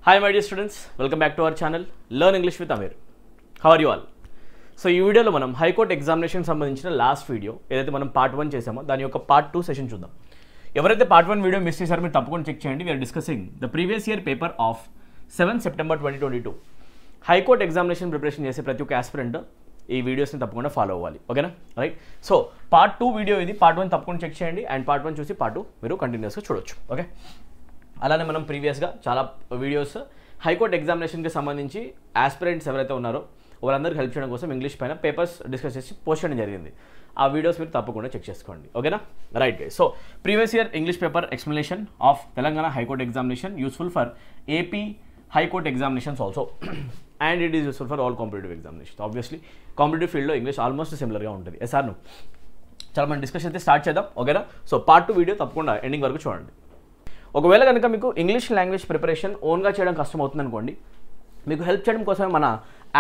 Hi my dear students, welcome back to our channel Learn English with Amir. How are you all? So ఈ వీడియోలో మనం high court examination సంబంధించిన last video ఏదైతే మనం part 1 చేసామో దాని యొక్క పార్ట్ 2 సెషన్ చూద్దాం. ఎవరైతే పార్ట్ 1 వీడియో మిస్ చేశారో మీరు తప్పకుండా చెక్ చేయండి. We're discussing the previous year paper of 7 September 2022. High court examination preparation చేసే ప్రతి ఒక్క ఆస్పిరెంట్ ఈ వీడియోస్ని తప్పకుండా ఫాలో అవ్వాలి, ఓకేనా? రైట్. సో పార్ట్ 2 వీడియో ఇది, పార్ట్ 1 తప్పకుండా చెక్ చేయండి అండ్ పార్ట్ 1 చూసి పార్ట్ 2 మీరు కంటిన్యూస్గా చూడొచ్చు, ఓకే? అలానే మనం ప్రీవియస్గా చాలా వీడియోస్ హైకోర్ట్ ఎగ్జామినేషన్కి సంబంధించి ఆస్పిరెంట్స్ ఎవరైతే ఉన్నారో వాళ్ళందరికీ హెల్ప్ చేయడం కోసం ఇంగ్లీష్ పైన పేపర్స్ డిస్కస్ చేసి పోస్ట్ చేయడం జరిగింది. ఆ వీడియోస్ మీరు తప్పకుండా చెక్ చేసుకోండి, ఓకేనా? Right guys. So previous year English paper explanation of Telangana high court examination useful for AP high court examinations also and it is useful for all competitive examination. Obviously competitive ఫీల్డ్లో English almost సిమిలర్గా ఉంటుంది. ఎస్ఆర్ను చాలా మనం discussion అయితే start చేద్దాం, ఓకేనా? So part 2 video తప్పకుండా ending వరకు చూడండి. ఒకవేళ కనుక మీకు ఇంగ్లీష్ లాంగ్వేజ్ ప్రిపరేషన్ ఓన్గా చేయడం కష్టం అవుతుంది అనుకోండి, మీకు హెల్ప్ చేయడం కోసమే మన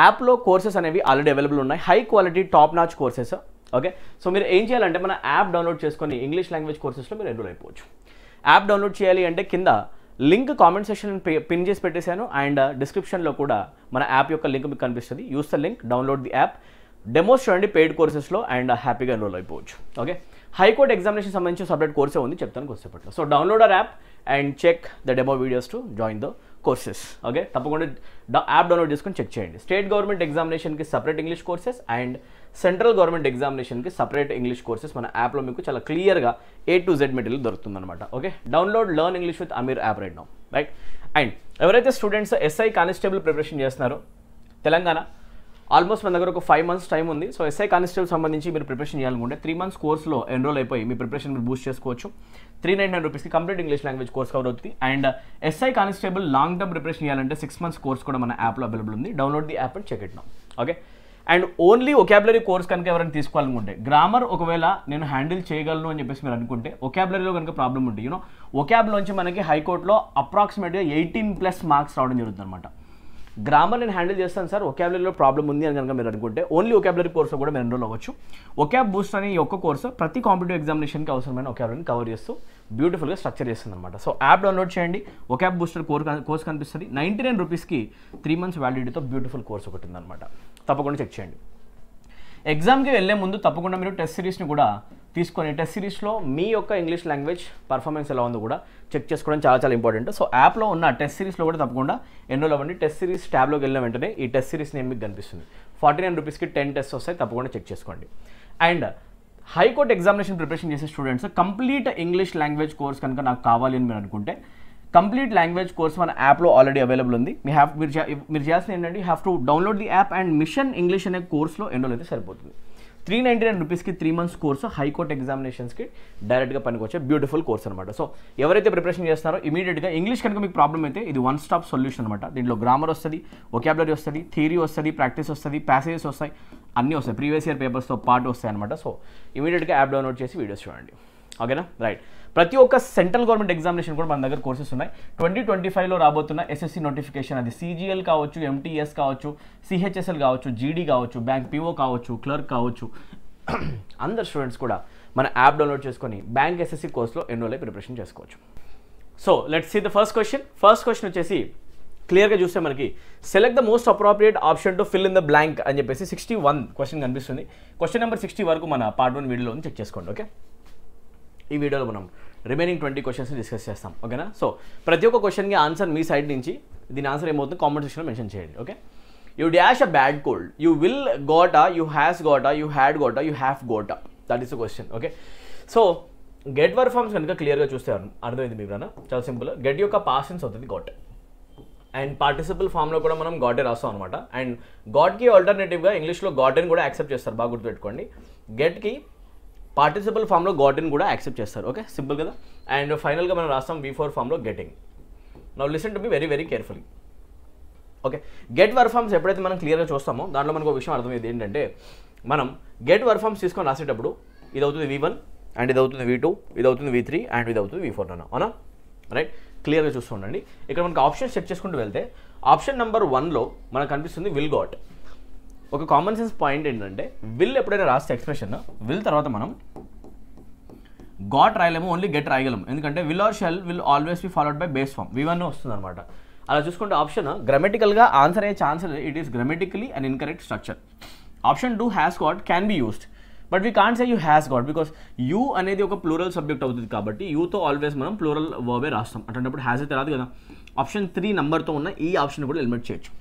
యాప్లో కోర్సెస్ అనేవి ఆల్రెడీ అవైలబుల్ ఉన్నాయి, high quality top notch courses, okay? So మీరు ఏం చేయాలంటే మన యాప్ డౌన్లోడ్ చేసుకొని ఇంగ్లీష్ లాంగ్వేజ్ కోర్సెస్లో మీరు ఎన్రోల్ అయిపోవచ్చు. యాప్ డౌన్లోడ్ చేయాలి అంటే కింద లింక్ కామెంట్ సెక్షన్ పిన్ చేసి పెట్టేశాను అండ్ డిస్క్రిప్షన్లో కూడా మన యాప్ యొక్క లింక్ మీకు కనిపిస్తుంది. Use the link, download the app, demos చూడండి పెయిడ్ కోర్సెస్లో అండ్ హ్యాపీగా ఎన్రోల్ అయిపోవచ్చు, ఓకే? హైకోర్ట్ ఎగ్జామినేషన్ సంబంధించి సపరేట్ కోర్సే ఉంది, చెప్తాను కొద్దిసేపట్లో. So download our app and check the demo videos to join the courses, okay? తప్పకుండా యాప్ డౌన్లోడ్ చేసుకొని చెక్ చేయండి. స్టేట్ గవర్నమెంట్ ఎగ్జామినేషన్కి separate English courses and central government ఎగ్జామినేషన్కి సపరేట్ ఇంగ్లీష్ కోర్సెస్ మన యాప్లో మీకు చాలా క్లియర్గా A to Z material దొరుకుతుందన్నమాట, okay? Download learn English with Aamir app right now, right? And ఎవరైతే స్టూడెంట్స్ ఎస్ఐ కానిస్టేబుల్ ప్రిపరేషన్ చేస్తున్నారో తెలంగాణ, ఆల్మోస్ట్ మన దగ్గర ఒక 5 months టైం ఉంది. సో ఎస్ఐ కానిస్టేబుల్ సంబంధించి మీరు ప్రిపరేషన్ చేయాలనుకుంటే 3 months కోర్స్లో ఎన్రోల్ అయిపోయి మీ ప్రిపరేషన్ మీరు బూస్ట్ చేసుకోవచ్చు. 399 రూపీస్కి complete English language course cover అవుతుంది. And SI constable long term preparation చేయాలంటే 6 months కోర్స్ కూడా మన యాప్లో అవైలబుల్ ఉంది. Download the app and check it now, okay? And only vocabulary course కనుక ఎవరైనా తీసుకోవాలనుకుంటే, గ్రామర్ ఒకవేళ నేను హ్యాండిల్ చేయగలను అని చెప్పేసి మీరు అనుకుంటే ఒకాబులరీలో కనుక ప్రాబ్లం ఉంటుంది, యూనో ఒకాబులోంచి మనకి హైకోర్టులో అప్రాక్సిమేట్గా 18+ మార్క్స్ రావడం జరుగుతుంది అనమాట. గ్రామర్ నేను హ్యాండిల్ చేస్తాను సార్, ఒకాబులరీలో ప్రాబ్లం ఉంది అని కనుక మీరు అనుకుంటే ఓన్లీ ఒకాబులరీ కోర్స్లో కూడా మీరు ఎన్రోల్ అవ్వచ్చు. ఒకాబ్ బూస్ట్ అనే ఈ ఒక్క కోర్సు ప్రతి కాంపిటేటివ్ ఎగ్జామినేషన్కి అవసరమైన ఒకాబులరీని కవర్ చేస్తూ బ్యూటిఫుల్గా స్ట్రక్చర్ చేస్తుంది అనమాట. సో యాప్ డౌన్లోడ్ చేయండి, ఒకాబ్ బూస్టర్ కోర్స్ కనిపిస్తుంది. 99 రూపీస్కి 3 months వ్యాలిడిటీతో బ్యూటిఫుల్ కోర్స్ ఒకటి ఉందన్నమాట, తప్పకుండా చెక్ చేయండి. ఎగ్జామ్కి వెళ్ళే ముందు తప్పకుండా మీరు టెస్ట్ సిరీస్ని కూడా తీసుకొని టెస్ట్ సిరీస్లో మీ యొక్క ఇంగ్లీష్ లాంగ్వేజ్ పర్ఫార్మెన్స్ ఎలా ఉందో కూడా చెక్ చేసుకోవడం చాలా చాలా ఇంపార్టెంట్. సో యాప్లో ఉన్న టెస్ట్ సిరీస్లో కూడా తప్పకుండా ఎన్రోల్ అవ్వండి. టెస్ట్ సిరీస్ ట్యాబ్లోకి వెళ్ళిన వెంటనే ఈ టెస్ట్ సిరీస్ నేమ్ మీకు కనిపిస్తుంది. 49 రూపీస్కి 10 టెస్ట్ వస్తాయి, తప్పకుండా చెక్ చేసుకోండి. అండ్ హైకోర్ట్ ఎగ్జామినేషన్ ప్రిపరేషన్ చేసే students complete English language course కనుక నాకు కావాలి అని మీరు అనుకుంటే కంప్లీట్ లాంగ్వేజ్ కోర్స్ మన యాప్లో ఆల్రెడీ అవైలబుల్ ఉంది. మీరు చేయాల్సింది ఏంటంటే have to download the app and mission English అనే కోర్స్లో ఎన్రోల్ అయితే సరిపోతుంది. 399 రూపీస్కి 3 months కోర్సు హైకోర్ట్ ఎగ్జామినేషన్స్కి డైరెక్ట్గా పనికొచ్చే బ్యూటిఫుల్ కోర్స్ అనమాట. సో ఎవరైతే ప్రిపరేషన్ చేస్తున్నారో ఇమీడియట్గా ఇంగ్లీష్ కనుక మీకు ప్రాబ్లం అయితే ఇది వన్ స్టాప్ సొల్యూషన్ అనమాట. దీంట్లో గ్రామర్ వస్తుంది, ఒకాబులరీ వస్తుంది, థియరీ వస్తుంది, ప్రాక్టీస్ వస్తుంది, ప్యాసేజెస్ వస్తాయి, అన్నీ వస్తాయి. ప్రీవియస్ ఇయర్ పేపర్స్తో పాటు వస్తాయి అనమాట. సో ఇమీడియట్గా యాప్ డౌన్లోడ్ చేసి వీడియోస్ చూడండి, ఓకేనా? రైట్. ప్రతి ఒక్క సెంట్రల్ గవర్నమెంట్ ఎగ్జామినేషన్ కూడా మన దగ్గర కోర్సెస్ ఉన్నాయి. 2025లో రాబోతున్న ఎస్ఎస్సి నోటిఫికేషన్, అది CGL కావచ్చు, MTS కావచ్చు, CHSL కావచ్చు, GD కావచ్చు, బ్యాంక్ PO కావచ్చు, క్లర్క్ కావచ్చు, అందరు స్టూడెంట్స్ కూడా మన యాప్ డౌన్లోడ్ చేసుకొని బ్యాంక్ SSC కోర్స్లో ఎన్రోల్ అయి ప్రిపరేషన్ చేసుకోవచ్చు. So let's see the first question. First question వచ్చేసి క్లియర్గా చూస్తే మనకి select the most appropriate option to fill in the blank అని చెప్పేసి 61 క్వశ్చన్ కనిపిస్తుంది. క్వశ్చన్ నెంబర్ 60 వరకు మన పార్ట్ 1 వీడియోలో చెక్ చేసుకోండి, ఓకే? ఈ వీడియోలో మనం రిమైనింగ్ 20 క్వశ్చన్స్ని డిస్కస్ చేస్తాం, ఓకేనా? సో ప్రతి ఒక్క క్వశ్చన్కి ఆన్సర్ మీ సైడ్ నుంచి, దీని ఆన్సర్ ఏమవుతుంది కామెంట్ సెక్షన్లో మెన్షన్ చేయండి, okay? You dash a bad cold, you will gotta, you has gotta, you had gotta, you have gotta, that is the question, okay? So get verb forms కనుక క్లియర్గా చూస్తే అర్థమైంది మీకు కదా, చాలా సింపుల్. గెట్ యొక్క పాస్ట్ టెన్స్ అవుతుంది got, and participle ఫామ్లో కూడా మనం గాటే రాస్తాం అనమాట. అండ్ గాట్కి ఆల్టర్నేటివ్గా ఇంగ్లీష్లో గాటెన్ కూడా యాక్సెప్ట్ చేస్తారు, బాగా గుర్తుపెట్టుకోండి. గెట్కి పార్టిసిపల్ ఫామ్లో గాటెన్ కూడా యాక్సెప్ట్ చేస్తారు, ఓకే? సింపుల్ కదా. అండ్ ఫైనల్గా మనం రాస్తాం V4 ఫామ్లో getting. Now listen to me very very carefully, okay? Get verb forms ఎప్పుడైతే మనం క్లియర్గా చూస్తామో దాంట్లో మనకు ఒక విషయం అర్థమయ్యేది ఏంటంటే, మనం గెట్ వర్క్ ఫార్మ్స్ తీసుకొని రాసేటప్పుడు ఇది అవుతుంది V1 అండ్ ఇది అవుతుంది V2, ఇది అవుతుంది V3 అండ్ ఇది అవుతుంది V4 అన్న, అవునా? రైట్. క్లియర్గా చూస్తూ ఉండండి. ఇక్కడ మనకు ఆప్షన్స్ చెక్ చేసుకుంటూ వెళ్తే ఆప్షన్ నెంబర్ 1లో మనకు కనిపిస్తుంది విల్ గాట్. ఒక కామన్ సెన్స్ పాయింట్ ఏంటంటే విల్ ఎప్పుడైనా రాస్తే ఎక్స్ప్రెషన్ విల్ తర్వాత మనం గాట్ రాయలేము, ఓన్లీ గెట్ రాయగలము. ఎందుకంటే will or shall will always be followed by base form, V1 వస్తుంది అనమాట. అలా చూసుకుంటే ఆప్షన్ గ్రామటికల్గా ఆన్సర్ అయ్యే chance it is grammatically and incorrect structure. Option 2 has got can be used, but we can't say you has got because you అనేది ఒక plural subject అవుతుంది కాబట్టి యూతో ఆల్వేస్ మనం ప్లూరల్ వర్బే రాస్తాం. అటువంటిప్పుడు హ్యాస్ అయితే రాదు కదా. ఆప్షన్ 3 నెంబర్తో ఉన్న ఈ ఆప్షన్ కూడా ఎలిమినేట్ చేయొచ్చు.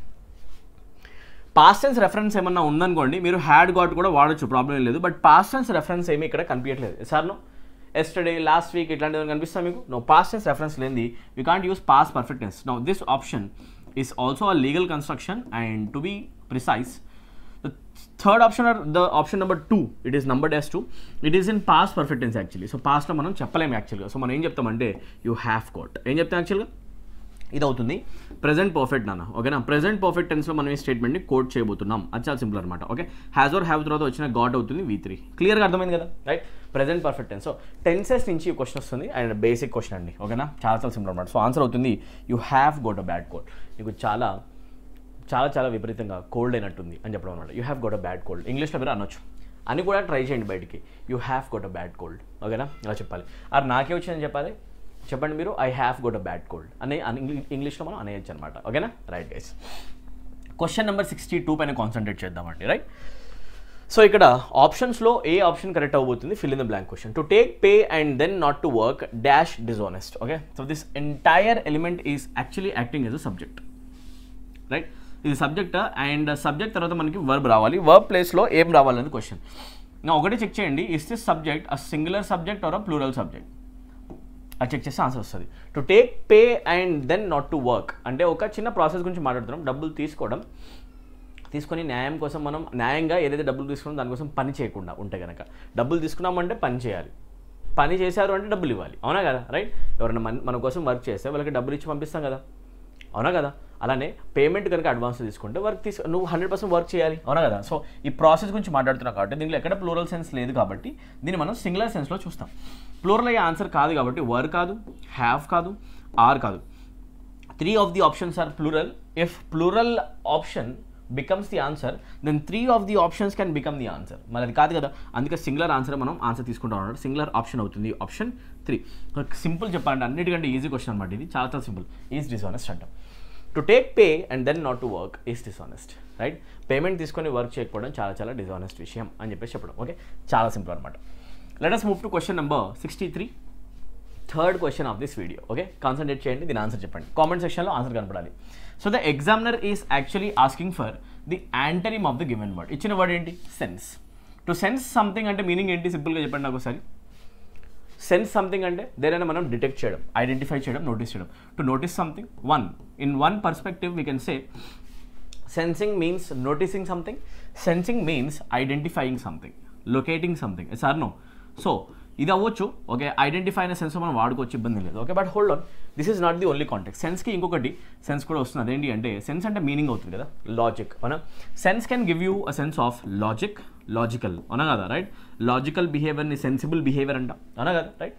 పాస్ట్ టెన్స్ రెఫరెన్స్ ఏమన్నా ఉందనుకోండి మీరు హ్యాడ్ గాట్ కూడా వాడచ్చు, ప్రాబ్లం ఏం లేదు. బట్ పాస్ట్ టెన్స్ రెఫరెన్స్ ఏమీ ఇక్కడ కనిపించట్లేదు. Sir no yesterday, last week ఇట్లాంటివి కనిపిస్తాం మీకు. నో, పాస్ట్ టెన్స్ రెఫరెన్స్ లేనిది we can't use past perfect tense. No, this option is also a legal construction and to be precise the third option or the option number 2, it is numbered as 2, it is in past perfect tense actually. So past లో మనం చెప్పలేము యాక్చువల్గా. So మనం ఏం చెప్తామంటే you have got, ఏం చెప్తాం యాక్చువల్గా ఇది అవుతుంది ప్రెజెంట్ పర్ఫెక్ట్ నాన్న. ఓకేనా, ప్రెజెంట్ పర్ఫెక్ట్ టెన్స్లో మనం ఈ స్టేట్మెంట్ని కోట్ చేయబోతున్నాం. అది చాలా సింపుల్ అనమాట. ఓకే, హ్యాజ్ ఆర్ హ్యావ్ తర్వాత వచ్చిన గాట్ అవుతుంది V3. క్లియర్గా అర్థమైంది కదా, రైట్. Present perfect tense. So tenses నుంచి ఈ క్వశ్చన్ వస్తుంది అండ్ బేసిక్ క్వశ్చన్ అండి. ఓకేనా, చాలా చాలా సింపుల్ అనమాట. సో ఆన్సర్ అవుతుంది you have got a bad cold. నీకు చాలా చాలా చాలా విపరీతంగా కోల్డ్ అయినట్టుంది అని చెప్పడం అనమాట. You have got a bad cold. ఇంగ్లీష్లో మీరు అనొచ్చు, అని కూడా ట్రై చేయండి బయటికి. You have got a bad cold. ఓకేనా, ఇలా చెప్పాలి. అది నాకే వచ్చిందని చెప్పాలి, చెప్పండి మీరు I have got a bad cold అని ఇంగ్లీష్లో మనం అనేయచ్చు అనమాట. ఓకేనా, రైట్ గైస్. క్వశ్చన్ నెంబర్ 62 పైన కాన్సన్ట్రేట్ చేద్దామండి, రైట్. సో ఇక్కడ ఆప్షన్స్లో ఏ ఆప్షన్ కరెక్ట్ అవ్వబోతుంది? Fill in the blank question. To take pay and then not to work dash dishonest. Okay, so this entire element is actually acting as a subject, right. ఇది subject and subject తర్వాత మనకి verb రావాలి. Verb ప్లేస్లో ఏం రావాలని question. నా ఒకటి check చేయండి, is this subject a singular subject or a plural subject? అది చెక్ చేస్తే ఆన్సర్ వస్తుంది. To take pay and then not to work అంటే ఒక చిన్న ప్రాసెస్ గురించి మాట్లాడుతున్నాం. డబ్బులు తీసుకొని న్యాయం కోసం మనం న్యాయంగా ఏదైతే డబ్బులు తీసుకున్నాం దానికోసం పని చేయకుండా ఉంటే కనుక, డబ్బులు తీసుకున్నామంటే పని చేయాలి, పని చేశారు అంటే డబ్బులు ఇవ్వాలి, అవునా కదా, రైట్. ఎవరైనా మన కోసం వర్క్ చేస్తే వాళ్ళకి డబ్బులు ఇచ్చి పంపిస్తాం కదా, అవునా కదా. అలానే పేమెంట్ కనుక అడ్వాన్స్ తీసుకుంటే నువ్వు 100% వర్క్ చేయాలి, అవునా కదా. సో ఈ ప్రాసెస్ గురించి మాట్లాడుతున్నావు కాబట్టి దీనిలో ఎక్కడ ప్లూరల్ సెన్స్ లేదు కాబట్టి దీన్ని మనం సింగులర్ సెన్స్లో చూస్తాం. ప్లూరల్ అయ్యే ఆన్సర్ కాదు కాబట్టి వర్ కాదు, హ్యావ్ కాదు, ఆర్ కాదు. 3 of the options are plural. If plural option becomes the answer, then 3 of the options can become the answer. మరి అది కాదు కదా, అందుకే సింగులర్ ఆన్సర్ మనం ఆన్సర్ తీసుకుంటాం అన్నమాట. సింగులర్ ఆప్షన్ అవుతుంది ఆప్షన్ 3. సింపుల్ చెప్పాలంటే అన్నిటికంటే ఈజీ క్వశ్చన్ అనమాట ఇది, చాలా చాలా సింపుల్. ఈజ్ డిసానెస్ట్ అంటాం. To take pay and then not to work is dishonest, right. Payment తీసుకొని వర్క్ చేయకపోవడం చాలా చాలా డిసానెస్ట్ విషయం అని చెప్పేసి చెప్పడం. ఓకే, చాలా సింపుల్ అనమాట. Let us move to question number 63, third question of this video. Okay, concentrate చేయండి, దీని ఆన్సర్ చెప్పండి. కామెంట్ సెక్షన్లో ఆన్సర్ కనపడాలి. So the examiner is actually asking for the antonym of the given word. ఇచ్చిన word ఏంటి? Sense. To sense something అంటే meaning ఏంటి? సింపుల్గా చెప్పండి నాకు ఒకసారి. సెన్స్ సంథింగ్ అంటే దేనైనా మనం డిటెక్ట్ చేయడం, ఐడెంటిఫై చేయడం, నోటీస్ చేయడం. To notice something, in one perspective we can say sensing means noticing something, sensing means identifying something, locating something. Yes or no? So ఇది అవ్వచ్చు. ఓకే, ఐడెంటిఫై అయిన సెన్స్ మనం వాడుకోవచ్చు, ఇబ్బంది లేదు. Okay, but hold on, this is not the only context. సెన్స్కి ఇంకొకటి sense కూడా వస్తుంది. అదేంటి అంటే సెన్స్ అంటే మీనింగ్ అవుతుంది కదా, లాజిక్. అవునా, sense can give you a sense of logic, logical, అవునా కదా, రైట్. లాజికల్ బిహేవియర్ని సెన్సిబుల్ బిహేవియర్ అంటాం, అవునా కదా, రైట్.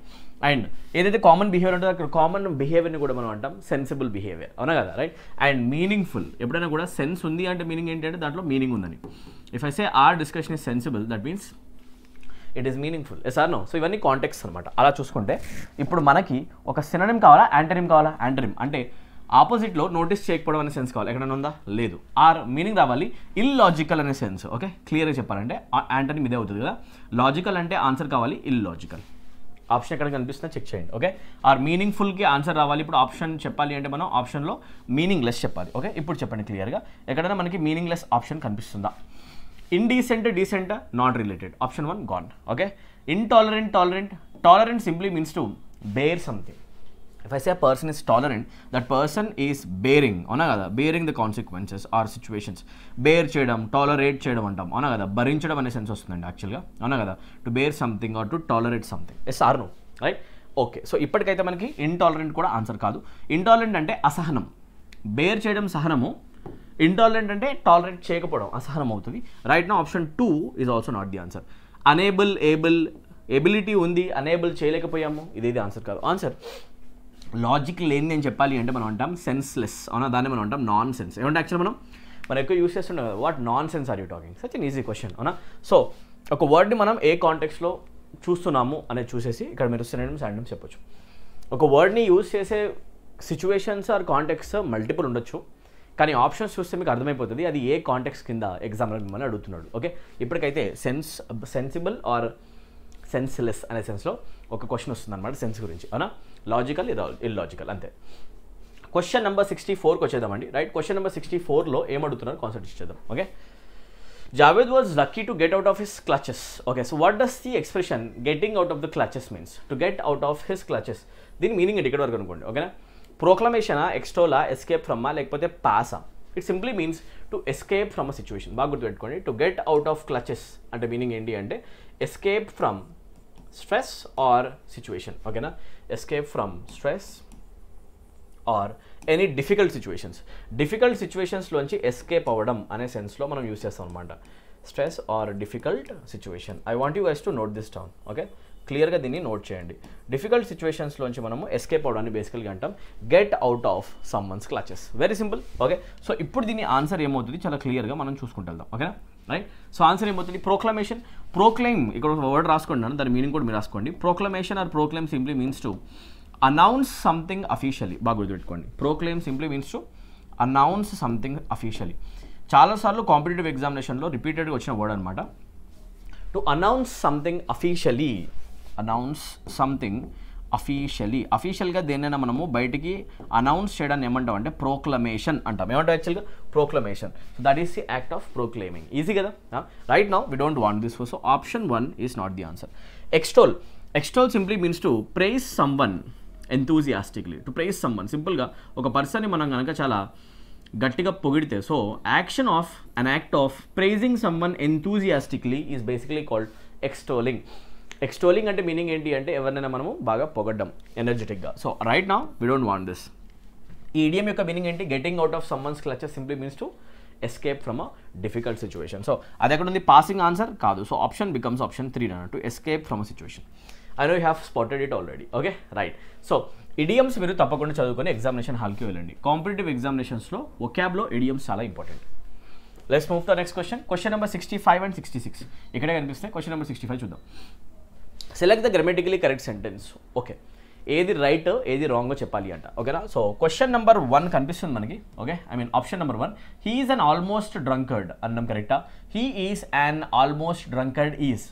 అండ్ ఏదైతే కామన్ బిహేవియర్ ఉంటుందో అక్కడ కామన్ బిహేవియర్ని కూడా మనం అంటాం సెన్సిబుల్ బిహేవియర్, అవునా కదా, రైట్. అండ్ మీనింగ్ఫుల్, ఎప్పుడైనా కూడా సెన్స్ ఉంది అంటే మీనింగ్ ఏంటి అంటే దాంట్లో మీనింగ్ ఉందని. If I say our discussion is sensible, that means it is meaningful. Yes or no? So ఇవన్నీ కాంటెక్స్ట్ అనమాట. అలా చూసుకుంటే ఇప్పుడు మనకి ఒక సినోనిమ్ కావాలా, యాంటనిమ్ కావాలా? యాంటనిమ్ అంటే ఆపోజిట్లో నోటీస్ చేయకపోవడం అనే సెన్స్ కావాలి, ఎక్కడైనా ఉందా? లేదు. ఆర్ మీనింగ్ రావాలి, ఇల్లాజికల్ అనే సెన్స్. ఓకే, క్లియర్గా చెప్పాలంటే యాంటనిమ్ ఇదే అవుతుంది కదా. లాజికల్ అంటే ఆన్సర్ కావాలి ఇల్లాజికల్. ఆప్షన్ ఎక్కడ కనిపిస్తుందో చెక్ చేయండి. ఓకే, ఆర్ మీనింగ్ఫుల్కి ఆన్సర్ రావాలి. ఇప్పుడు ఆప్షన్ చెప్పాలి అంటే మనం ఆప్షన్లో మీనింగ్లెస్ చెప్పాలి. ఓకే, ఇప్పుడు చెప్పండి క్లియర్గా, ఎక్కడైనా మనకి మీనింగ్లెస్ ఆప్షన్ కనిపిస్తుందా? Indecent, decent, not related. Option 1 gone. Okay, intolerant, tolerant. Tolerant simply means to bear something. If I say a person is tolerant, that person is bearing, అవునా కదా, bearing the consequences or situations. Bear చేయడం, tolerate చేయడం అంటాం, అవునా కదా, భరించడం అనే sense వస్తుందండి యాక్చువల్గా, అవునా కదా. To bear something or to tolerate something. Yes or no? Right. Okay, so ఇప్పటికైతే మనకి ఇంటాలరెంట్ కూడా ఆన్సర్ కాదు. ఇంటాలరెంట్ అంటే అసహనం, బేర్ చేయడం సహనము, ఇంటాలరెంట్ అంటే టాలరేట్ చేయకపోవడం అసహనం అవుతుంది. రైట్ నా option 2 is also not the answer. Unable, able, ability ఉంది, అనేబుల్ చేయలేకపోయాము, ఇదేది ఆన్సర్ కాదు. ఆన్సర్ లాజిక్ లేని నేను చెప్పాలి అంటే మనం అంటాం సెన్స్లెస్, అవునా, దాన్ని మనం అంటాం నాన్ సెన్స్. ఏమంటే యాక్చువల్ మనం ఎక్కువ యూస్ చేస్తుంటాం కదా, what nonsense are you talking? Such an easy question, అవునా. సో ఒక వర్డ్ని మనం ఏ కాంటెక్స్లో చూస్తున్నాము అనేది చూసేసి ఇక్కడ మీరు సినోనిమ్స్, యాంటోనిమ్స్ చెప్పొచ్చు. ఒక వర్డ్ని యూజ్ చేసే సిచ్యువేషన్స్ ఆర్ కాంటెక్స్ మల్టిపుల్ ఉండొచ్చు, కానీ ఆప్షన్స్ చూస్తే మీకు అర్థమైపోతుంది అది ఏ కాంటెక్స్ కింద ఎగ్జామ్లో మిమ్మల్ని అడుగుతున్నాడు. ఓకే, ఇప్పటికైతే సెన్సిబుల్ ఆర్ సెన్స్లెస్ అనే సెన్స్లో ఒక క్వశ్చన్ వస్తుంది అనమాట సెన్స్ గురించి, అవునా? లాజికల్ ఇల్లాజికల్ అంతే. క్వశ్చన్ నెంబర్ 64కి వచ్చేద్దామండి. రైట్, క్వశ్చన్ నెంబర్ 64లో ఏమడుగుతున్నారు కాన్సన్ట్రేట్ చేద్దాం. Okay, Javed was lucky to get out of his clutches. Okay, so what does the expression getting out of the clutches means? To get out of his clutches. దీని meaning ఏంటి ఇక్కడ వరకు అనుకోండి. ఓకేనా, ప్రోక్లమేషనా, ఎక్స్టోలా, escape from లేకపోతే పాసా? It simply means to escape from a situation. బాగా గుర్తుపెట్టుకోండి. To get out of clutches అంటే మీనింగ్ ఏంటి అంటే escape from stress or situation. ఓకేనా, escape from stress or any difficult situations. Difficult సిచ్యువేషన్స్లోంచి ఎస్కేప్ అవ్వడం అనే సెన్స్లో మనం యూస్ చేస్తాం అనమాట. Stress or difficult situation. I want you guys to note this down. Okay, క్లియర్గా దీన్ని నోట్ చేయండి. డిఫికల్ట్ సిచ్యువేషన్స్లోంచి మనము ఎస్కేప్ అవ్వడాన్ని బేసికల్గా అంటాం get out of someone's clutches. Very simple. Okay, so ఇప్పుడు దీని ఆన్సర్ ఏమవుతుంది చాలా క్లియర్గా మనం చూసుకుంటాం. ఓకేనా, రైట్. సో ఆన్సర్ ఏమవుతుంది? ప్రోక్లమేషన్. ప్రోక్లెయిమ్, ఇక్కడ ఒక వర్డ్ రాసుకుంటున్నాను, దాని మీనింగ్ కూడా మీరు రాసుకోండి. Proclamation or proclaim simply means to announce something officially. బాగా గుర్తుపెట్టుకోండి. Proclaim simply means to announce something officially. చాలాసార్లు కాంపిటేటివ్ ఎగ్జామినేషన్లో రిపీటెడ్గా వచ్చిన వర్డ్ అనమాట. To announce something officially. Announce something officially. అఫీషియల్గా దేన్నైనా మనము బయటికి అనౌన్స్ చేయడాన్ని ఏమంటాం అంటే ప్రోక్లమేషన్ అంటాం. ఏమంటాం యాక్చువల్గా? Proclamation. So that is the act of proclaiming. Easy కదా? Right now we don't want this. So option 1 is not the answer. Extol. Extol simply means to praise someone enthusiastically. To praise someone, సింపుల్గా ఒక పర్సన్ని మనం కనుక చాలా గట్టిగా పొగిడితే, so action of an act of praising someone enthusiastically is basically called extolling. Extolling అంటే meaning ఏంటి అంటే ఎవరినైనా మనము బాగా పొగడ్డం ఎనర్జెటిక్గా. So right now we don't want this. ఈ ఇడియం యొక్క మీనింగ్ ఏంటి? Getting out of someone's clutches simply means to escape from a difficult situation. So అది ఎక్కడ ఉంది? పాసింగ్ ఆన్సర్ కాదు. So option becomes option 3 to escape from a situation. I know you have spotted it already. Okay, right. So idioms మీరు తప్పకుండా చదువుకొని examination హాల్కి వెళ్ళండి. Competitive ఎగ్జామినేషన్స్లో వొకాబ్లో idioms చాలా important. Let's move to next question. Question number 65 and 66 ఇక్కడే కనిపిస్తాయి. Question number 65 చూద్దాం. Select the grammatically correct sentence. Okay, ఏది రైట్ ఏది రాంగో చెప్పాలి అంట. ఓకేనా, సో క్వశ్చన్ నెంబర్ 1 కనిపిస్తుంది మనకి. Okay, I mean option number 1. He is an almost drunkard అన్నాం, కరెక్టా? He is an almost drunkard is.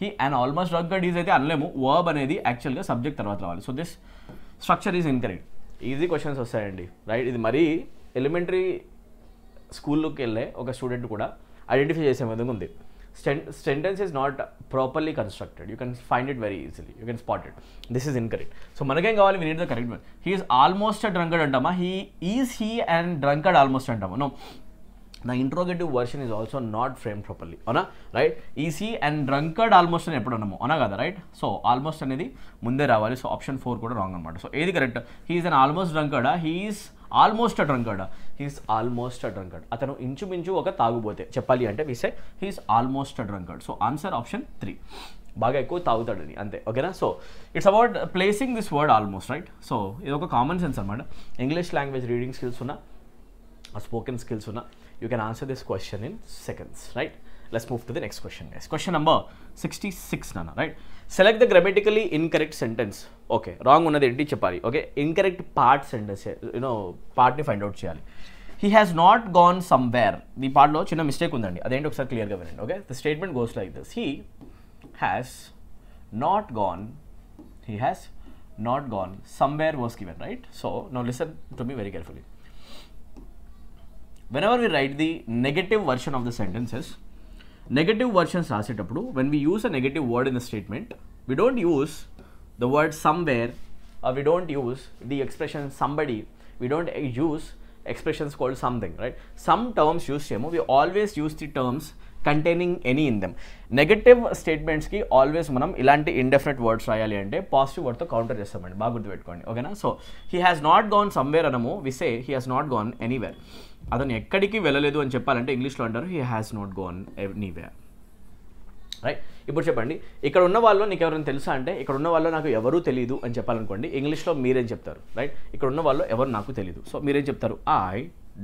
He and almost drunkard is అయితే అనలేము. వర్బ్ అనేది యాక్చువల్గా సబ్జెక్ట్ తర్వాత రావాలి. So this structure is incorrect. Easy questions వస్తాయండి. రైట్, ఇది మరీ ఎలిమెంటరీ స్కూల్లోకి వెళ్ళే ఒక స్టూడెంట్ కూడా ఐడెంటిఫై చేసే విధంగా ఉంది. Sentence is not properly constructed. You can find it very easily. You can spot it. This is incorrect. So మనకేం కావాలి? We need the correct one. He is almost a drunkard అంటామా? He and drunkard almost అంటామా? No. The interrogative version is also not framed properly. అవునా? Right. Is he and drunkard almost అని ఎప్పుడు అన్నాము? అవునా కదా? రైట్. సో ఆల్మోస్ట్ అనేది ముందే రావాలి. సో ఆప్షన్ 4 కూడా రాంగ్ అనమాట. సో ఏది correct? He is an almost డ్రంకర్డా? హీ ఈజ్ ఆల్మోస్ట్ అ డ్రంకర్డా? He is almost a drunkard. అతను ఇంచుమించు ఒక తాగుబోతే చెప్పాలి అంటే we say he is almost a drunkard. So answer option 3. బాగా ఎక్కువ తాగుతాడని అంతే. ఓకేనా, so it's about placing this word almost. Right. So ఇది ఒక కామన్ సెన్స్ అనమాట. ఇంగ్లీష్ లాంగ్వేజ్ రీడింగ్ స్కిల్స్ ఉన్న, స్పోకెన్ స్కిల్స్ ఉన్న, you can answer this question in seconds. Right, let's move to the next question. Question number 66 నాన్న. Right, select the grammatically incorrect sentence. Okay, wrong ఉన్నది ఏంటి చెప్పాలి. Okay, incorrect part sentence పార్ట్ని find out చేయాలి. He has not gone somewhere. ఈ పార్ట్లో చిన్న mistake ఉందండి, అదేంటి ఒకసారి క్లియర్గా వినండి. Okay, the statement goes like this. He has not gone, he has not gone somewhere was given. Right, so now listen to me very carefully. whenever we write the negative version of the sentences, negative versions రాసేటప్పుడు when we use a negative word in the statement, we don't use the word somewhere, or we don't use the expression somebody, we don't use expressions called something, right? Some terms use చేయము, we always use the terms containing any in them. Negative స్టేట్మెంట్స్కి always మనం ఇలాంటి indefinite words రాయాలి అంటే positive వర్డ్తో counter చేస్తామండి. బాగా గుర్తుపెట్టుకోండి. ఓకేనా, so he has not gone somewhere అనము, we say he has not gone anywhere. అతను ఎక్కడికి వెళ్ళలేదు అని చెప్పాలంటే ఇంగ్లీష్లో అంటారు he has not gone anywhere. Right, ఇప్పుడు చెప్పండి, ఇక్కడ ఉన్న వాళ్ళు నీకు ఎవరైనా తెలుసా అంటే, ఇక్కడ ఉన్న వాళ్ళు నాకు ఎవరూ తెలియదు అని చెప్పాలనుకోండి, ఇంగ్లీష్లో మీరేం చెప్తారు? రైట్, ఇక్కడ ఉన్న వాళ్ళు ఎవరు నాకు తెలియదు. సో మీరేం చెప్తారు? I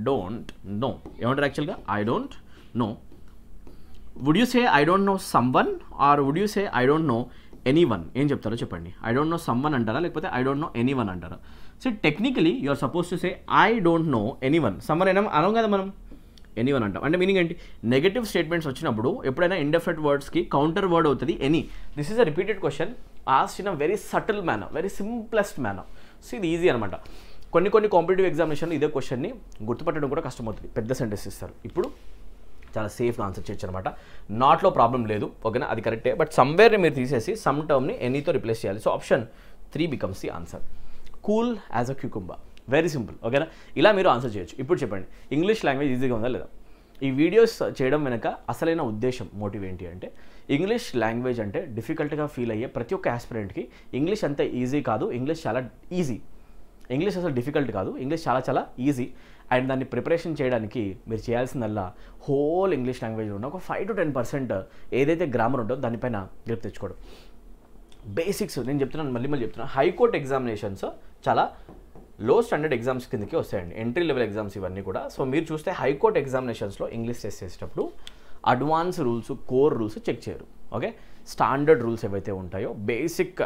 don't know. ఏమంటారు యాక్చువల్గా? I don't know. Would you say I don't know someone, or would you say I don't know anyone? ఏం చెప్తారో చెప్పండి. ఐ డోంట్ నో సమ్వన్ అంటారా, లేకపోతే ఐ డోంట్ నో ఎనీవన్ అంటారా? So technically you are suppose to say I don't know anyone. సమ్మర్ అయినా అనం కదా మనం ఎనీవన్ అంటాం. అంటే మీనింగ్ ఏంటి, నెగటివ్ స్టేట్మెంట్స్ వచ్చినప్పుడు ఎప్పుడైనా ఇండెఫినిట్ వర్డ్స్కి కౌంటర్ వర్డ్ అవుతుంది any. This is a repeated question asked in a very subtle manner, very simplest manner. So ఇది ఈజీ అనమాట. కొన్ని కాంపిటేటివ్ ఎగ్జామినేషన్లో ఇదే క్వశ్చన్ని గుర్తుపట్టడం కూడా కష్టమవుతుంది, పెద్ద సెంటెన్స్ ఇస్తారు. ఇప్పుడు చాలా సేఫ్గా ఆన్సర్ చేయొచ్చు అనమాట. నాట్లో ప్రాబ్లం లేదు, ఓకేనా, అది కరెక్టే. బట్ సమ్వేర్ని మీరు తీసేసి సమ్ టర్మ్ని ఎనీతో రిప్లేస్ చేయాలి. So option 3 becomes the answer. Cool as a cucumber, very simple, ఓకేనా. ఇలా మీరు ఆన్సర్ చేయొచ్చు. ఇప్పుడు చెప్పండి, ఇంగ్లీష్ లాంగ్వేజ్ ఈజీగా ఉందా లేదా? ఈ వీడియోస్ చేయడం వెనక అసలైన ఉద్దేశం, మోటివ్ ఏంటి అంటే, ఇంగ్లీష్ లాంగ్వేజ్ అంటే డిఫికల్ట్గా ఫీల్ అయ్యే ప్రతి ఒక్క ఆస్పిరెంట్కి ఇంగ్లీష్ అంత ఈజీ కాదు, ఇంగ్లీష్ చాలా ఈజీ. ఇంగ్లీష్ అసలు డిఫికల్ట్ కాదు, ఇంగ్లీష్ చాలా ఈజీ. అండ్ దాన్ని ప్రిపరేషన్ చేయడానికి మీరు చేయాల్సిందల్లా హోల్ ఇంగ్లీష్ లాంగ్వేజ్లో ఉన్న ఒక 5 to 10% ఏదైతే గ్రామర్ ఉంటుందో దానిపైన గ్రిప్ తెచ్చుకోవడం. బేసిక్స్ నేను చెప్తున్నాను, మళ్ళీ చెప్తున్నాను. హైకోర్టు ఎగ్జామినేషన్స్ చాలా లో స్టాండర్డ్ ఎగ్జామ్స్ కిందకి వస్తాయండి, ఎంట్రీ లెవెల్ ఎగ్జామ్స్ ఇవన్నీ కూడా. సో మీరు చూస్తే హైకోర్టు ఎగ్జామినేషన్స్లో ఇంగ్లీష్ టెస్ట్ చేసేటప్పుడు advance rules, core rules check చేయరు, ఓకే. స్టాండర్డ్ రూల్స్ ఏవైతే ఉంటాయో, బేసిక్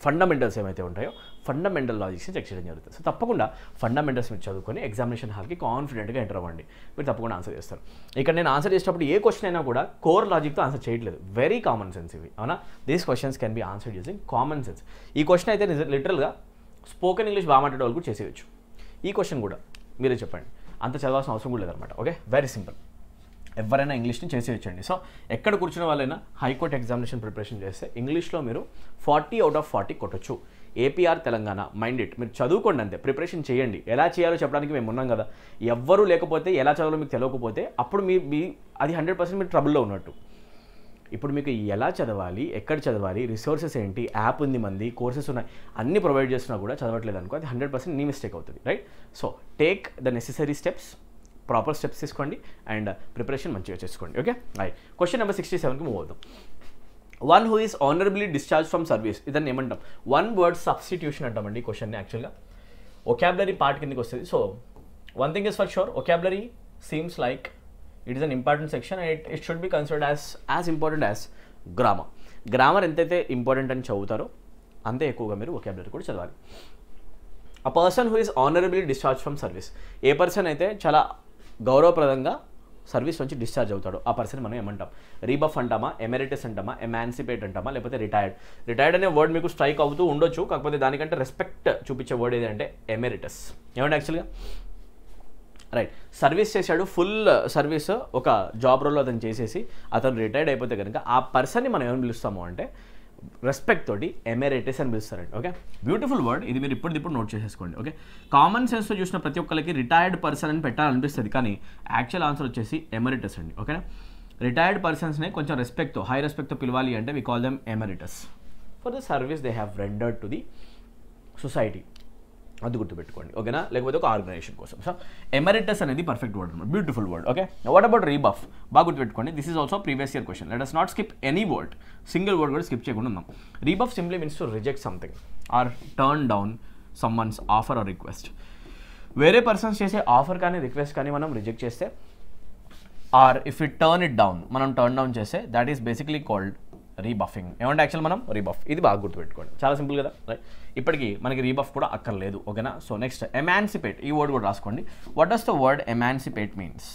ఫండమెంటల్స్ ఏమైతే ఉంటాయో, ఫండమెంటల్ లాజిక్స్ని చెక్ చేయడం జరుగుతుంది. సో తప్పకుండా ఫండమెంటల్స్ మీరు చదువుకొని ఎగ్జామినేషన్ హాల్కి కాన్ఫిడెంట్గా ఎంటర్ అవ్వండి, మీరు తప్పకుండా ఆన్సర్ చేస్తారు. ఇక్కడ నేను ఆన్సర్ చేసేటప్పుడు ఏ క్వశ్చన్ అయినా కూడా కోర్ లాజిక్తో ఆన్సర్ చేయట్లేదు, వెరీ కామన్ సెన్స్ ఇవి, అవునా. These questions can be answered using common sense. ఈ క్వశ్చన్ అయితే లిటరల్గా స్పోకెన్ ఇంగ్లీష్ బాగా మాట్లాడే వాళ్ళు కూడా చేసేయచ్చు. ఈ క్వశ్చన్ కూడా మీరే చెప్పండి, అంత చదవాల్సిన అవసరం కూడా లేదనమాట, ఓకే. వెరీ సింపుల్, ఎవరైనా ఇంగ్లీష్ని చేసేయచ్చండి. సో ఎక్కడ కూర్చున్న వాళ్ళైనా హైకోర్టు ఎగ్జామినేషన్ ప్రిపరేషన్ చేస్తే ఇంగ్లీష్లో మీరు 40 out of 40 కొట్టచ్చు. ఏపీఆర్ తెలంగాణ మైండ్ ఇట్, మీరు చదువుకోండి అంతే, ప్రిపరేషన్ చేయండి. ఎలా చేయాలో చెప్పడానికి మేము ఉన్నాం కదా. ఎవ్వరూ లేకపోతే ఎలా చదవాలో మీకు తెలియకపోతే అప్పుడు మీ అది 100% మీరు ట్రబుల్లో ఉన్నట్టు. ఇప్పుడు మీకు ఎలా చదవాలి, ఎక్కడ చదవాలి, రిసోర్సెస్ ఏంటి, యాప్ ఉంది, మంది కోర్సెస్ ఉన్నాయి, అన్నీ ప్రొవైడ్ చేస్తున్నా కూడా చదవట్లేదు అనుకో, అది 100% నీ మిస్టేక్ అవుతుంది, right. So take the necessary steps, proper steps తీసుకోండి అండ్ ప్రిపరేషన్ మంచిగా చేసుకోండి, ఓకే. క్వశ్చన్ నెంబర్ 67కి మూవ్ అవుతాం. One who is honourably discharge from service, ఇదని ఏమంటాం, వన్ వర్డ్ సబ్స్టిట్యూషన్ అంటామండి ఈ క్వశ్చన్ని. యాక్చువల్గా ఒకాబులరీ పార్ట్ కిందకి వస్తుంది. So one thing is for sure, vocabulary seems like it is an important section and it should be considered as important as grammar. Grammar ఎంతైతే important అని చదువుతారో అంతే ఎక్కువగా మీరు ఒకాబులరీ కూడా చదవాలి. A person who is honourably discharge from service, ఏ పర్సన్ అయితే చాలా గౌరవప్రదంగా సర్వీస్ నుంచి డిశ్చార్జ్ అవుతాడు ఆ పర్సన్ మనం ఏమంటాం, రీబఫ్ అంటామా, ఎమెరిటస్ అంటామా, ఎమాన్సిపేట్ అంటామా, లేకపోతే రిటైర్డ్ అనే వర్డ్ మీకు స్ట్రైక్ అవుతూ ఉండొచ్చు, కాకపోతే దానికంటే రెస్పెక్ట్ చూపించే వర్డ్ ఏదంటే ఎమెరిటస్. ఏమంటే యాక్చువల్గా రైట్, సర్వీస్ చేశాడు, ఫుల్ సర్వీస్ ఒక జాబ్ రోల్లో అతను చేసేసి అతను రిటైర్డ్ అయిపోతే కనుక ఆ పర్సన్ని మనం ఏమని పిలుస్తాము అంటే రెస్పెక్ట్ తోటి ఎమెరిటస్ అని పిలుస్తారండి, ఓకే. బ్యూటిఫుల్ వర్డ్, ఇది మీరు ఇప్పుడు నోట్ చేసేసుకోండి, ఓకే. కామన్ సెన్స్తో చూసిన ప్రతి ఒక్కరికి రిటైర్డ్ పర్సన్ అని పెట్టాలనిపిస్తుంది, కానీ యాక్చువల్ ఆన్సర్ వచ్చేసి ఎమెరిటస్ అండి, ఓకేనా. రిటైర్డ్ పర్సన్స్ని కొంచెం రెస్పెక్ట్తో, హై రెస్పెక్ట్తో పిలవాలి అంటే we call them emeritus for the service they have rendered to the society. అది గుర్తుపెట్టుకోండి, ఓకేనా, లేకపోతే ఒక ఆర్గనైజేషన్ కోసం. సో ఎమెరిటస్ అనేది పర్ఫెక్ట్ వర్డ్ అనమాట, beautiful word, okay. What about rebuff, బాగా గుర్తుపెట్టుకోండి. This is also previous year question. Let us not skip any word, single word కూడా స్కిప్ చేయకుండా ఉన్నాం. Rebuff simply means to reject something or turn down someone's offer or request. వేరే persons చేసే offer కానీ request కానీ మనం reject చేస్తే, or if it turn it down, మనం టర్న్ డౌన్ చేస్తే, that is basically called rebuffing. ఏమంటే యాక్చువల్ మనం రీబఫ్, ఇది బాగా గుర్తుపెట్టుకోండి, చాలా సింపుల్ కదా, రైట్. ఇప్పటికీ మనకి రీబఫ్ కూడా అక్కర్లేదు, ఓకేనా. సో నెక్స్ట్ ఎమాన్సిపేట్, ఈ వర్డ్ కూడా రాసుకోండి. What does the word emancipate means?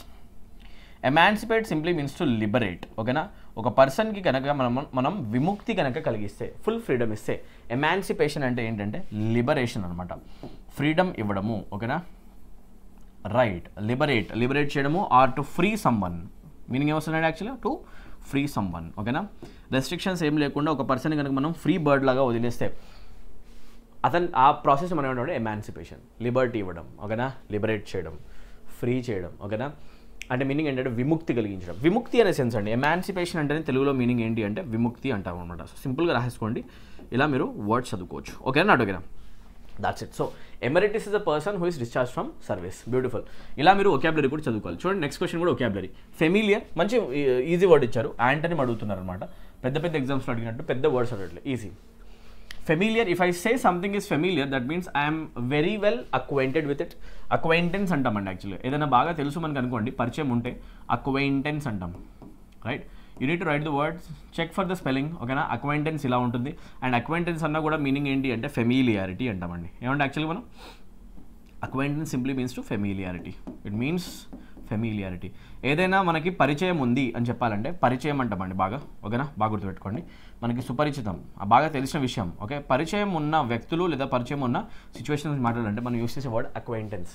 Emancipate simply means to liberate, ఓకేనా. ఒక పర్సన్కి కనుక మనం విముక్తి కనుక కలిగిస్తే, ఫుల్ ఫ్రీడమ్ ఇస్తే, ఎమాన్సిపేషన్ అంటే ఏంటంటే లిబరేషన్ అనమాట, ఫ్రీడమ్ ఇవ్వడము, ఓకేనా. రైట్, లిబరేట్ చేయడము, or to free someone. Meaning ఏమొస్తుందండి యాక్చువల్గా, టు ఫ్రీ సమ్వన్, ఓకేనా. రెస్ట్రిక్షన్స్ ఏం లేకుండా ఒక పర్సన్ కనుక మనం ఫ్రీ బర్డ్ లాగా వదిలేస్తే అతను ఆ ప్రాసెస్ మనం ఏమంటే ఎమాన్సిపేషన్, లిబర్టీ ఇవ్వడం, ఓకేనా, లిబరేట్ చేయడం, ఫ్రీ చేయడం, ఓకేనా. అంటే మీనింగ్ ఏంటంటే విముక్తి కలిగించడం, విముక్తి అనే సెన్స్ అండి. ఎమాన్సిపేషన్ అంటే తెలుగులో మీనింగ్ ఏంటి అంటే విముక్తి అంటాం అనమాట. సో సింపుల్గా రాసేసుకోండి, ఇలా మీరు వర్డ్స్ చదువుకోవచ్చు, ఓకేనా, నాట్ ఓకేనా. That's it. So emeritus is a person who is discharge from service, beautiful. ఇలా మీరు ఒకాబులరీ కూడా చదువుకోవాలి. చూడండి నెక్స్ట్ క్వశ్చన్ కూడా ఒకాబులరీ. ఫెమిలియర్, మంచి ఈజీ వర్డ్ ఇచ్చారు, యాంటనీ అడుగుతున్నారు అనమాట. పెద్ద ఎగ్జామ్స్లో అడిగినట్టు పెద్ద వర్డ్స్ అడగట్లేదు, easy. Familiar, if I say something is familiar, that means I'm very well acquainted with it. Acquaintance అంటామండి యాక్చువల్గా, ఏదైనా బాగా తెలుసు మనకు అనుకోండి, పరిచయం ఉంటే అక్వైంటెన్స్ అంటాం, right. You need to write the words, check for the spelling, ఓకేనా. అక్వైంటెన్స్ ఇలా ఉంటుంది, అండ్ అక్వైంటెన్స్ అన్నా కూడా మీనింగ్ ఏంటి అంటే ఫెమిలియారిటీ అంటామండి. ఏమంటే యాక్చువల్లీ మనం acquaintance simply means to familiarity, it means familiarity. ఏదైనా మనకి పరిచయం ఉంది అని చెప్పాలంటే పరిచయం అంటామండి బాగా, ఓకేనా. బాగా గుర్తుపెట్టుకోండి, మనకి సుపరిచితం, బాగా తెలిసిన విషయం, ఓకే. పరిచయం ఉన్న వ్యక్తులు లేదా పరిచయం ఉన్న సిచ్యువేషన్స్ మాట్లాడాలంటే మనం యూస్ చేసే word acquaintance,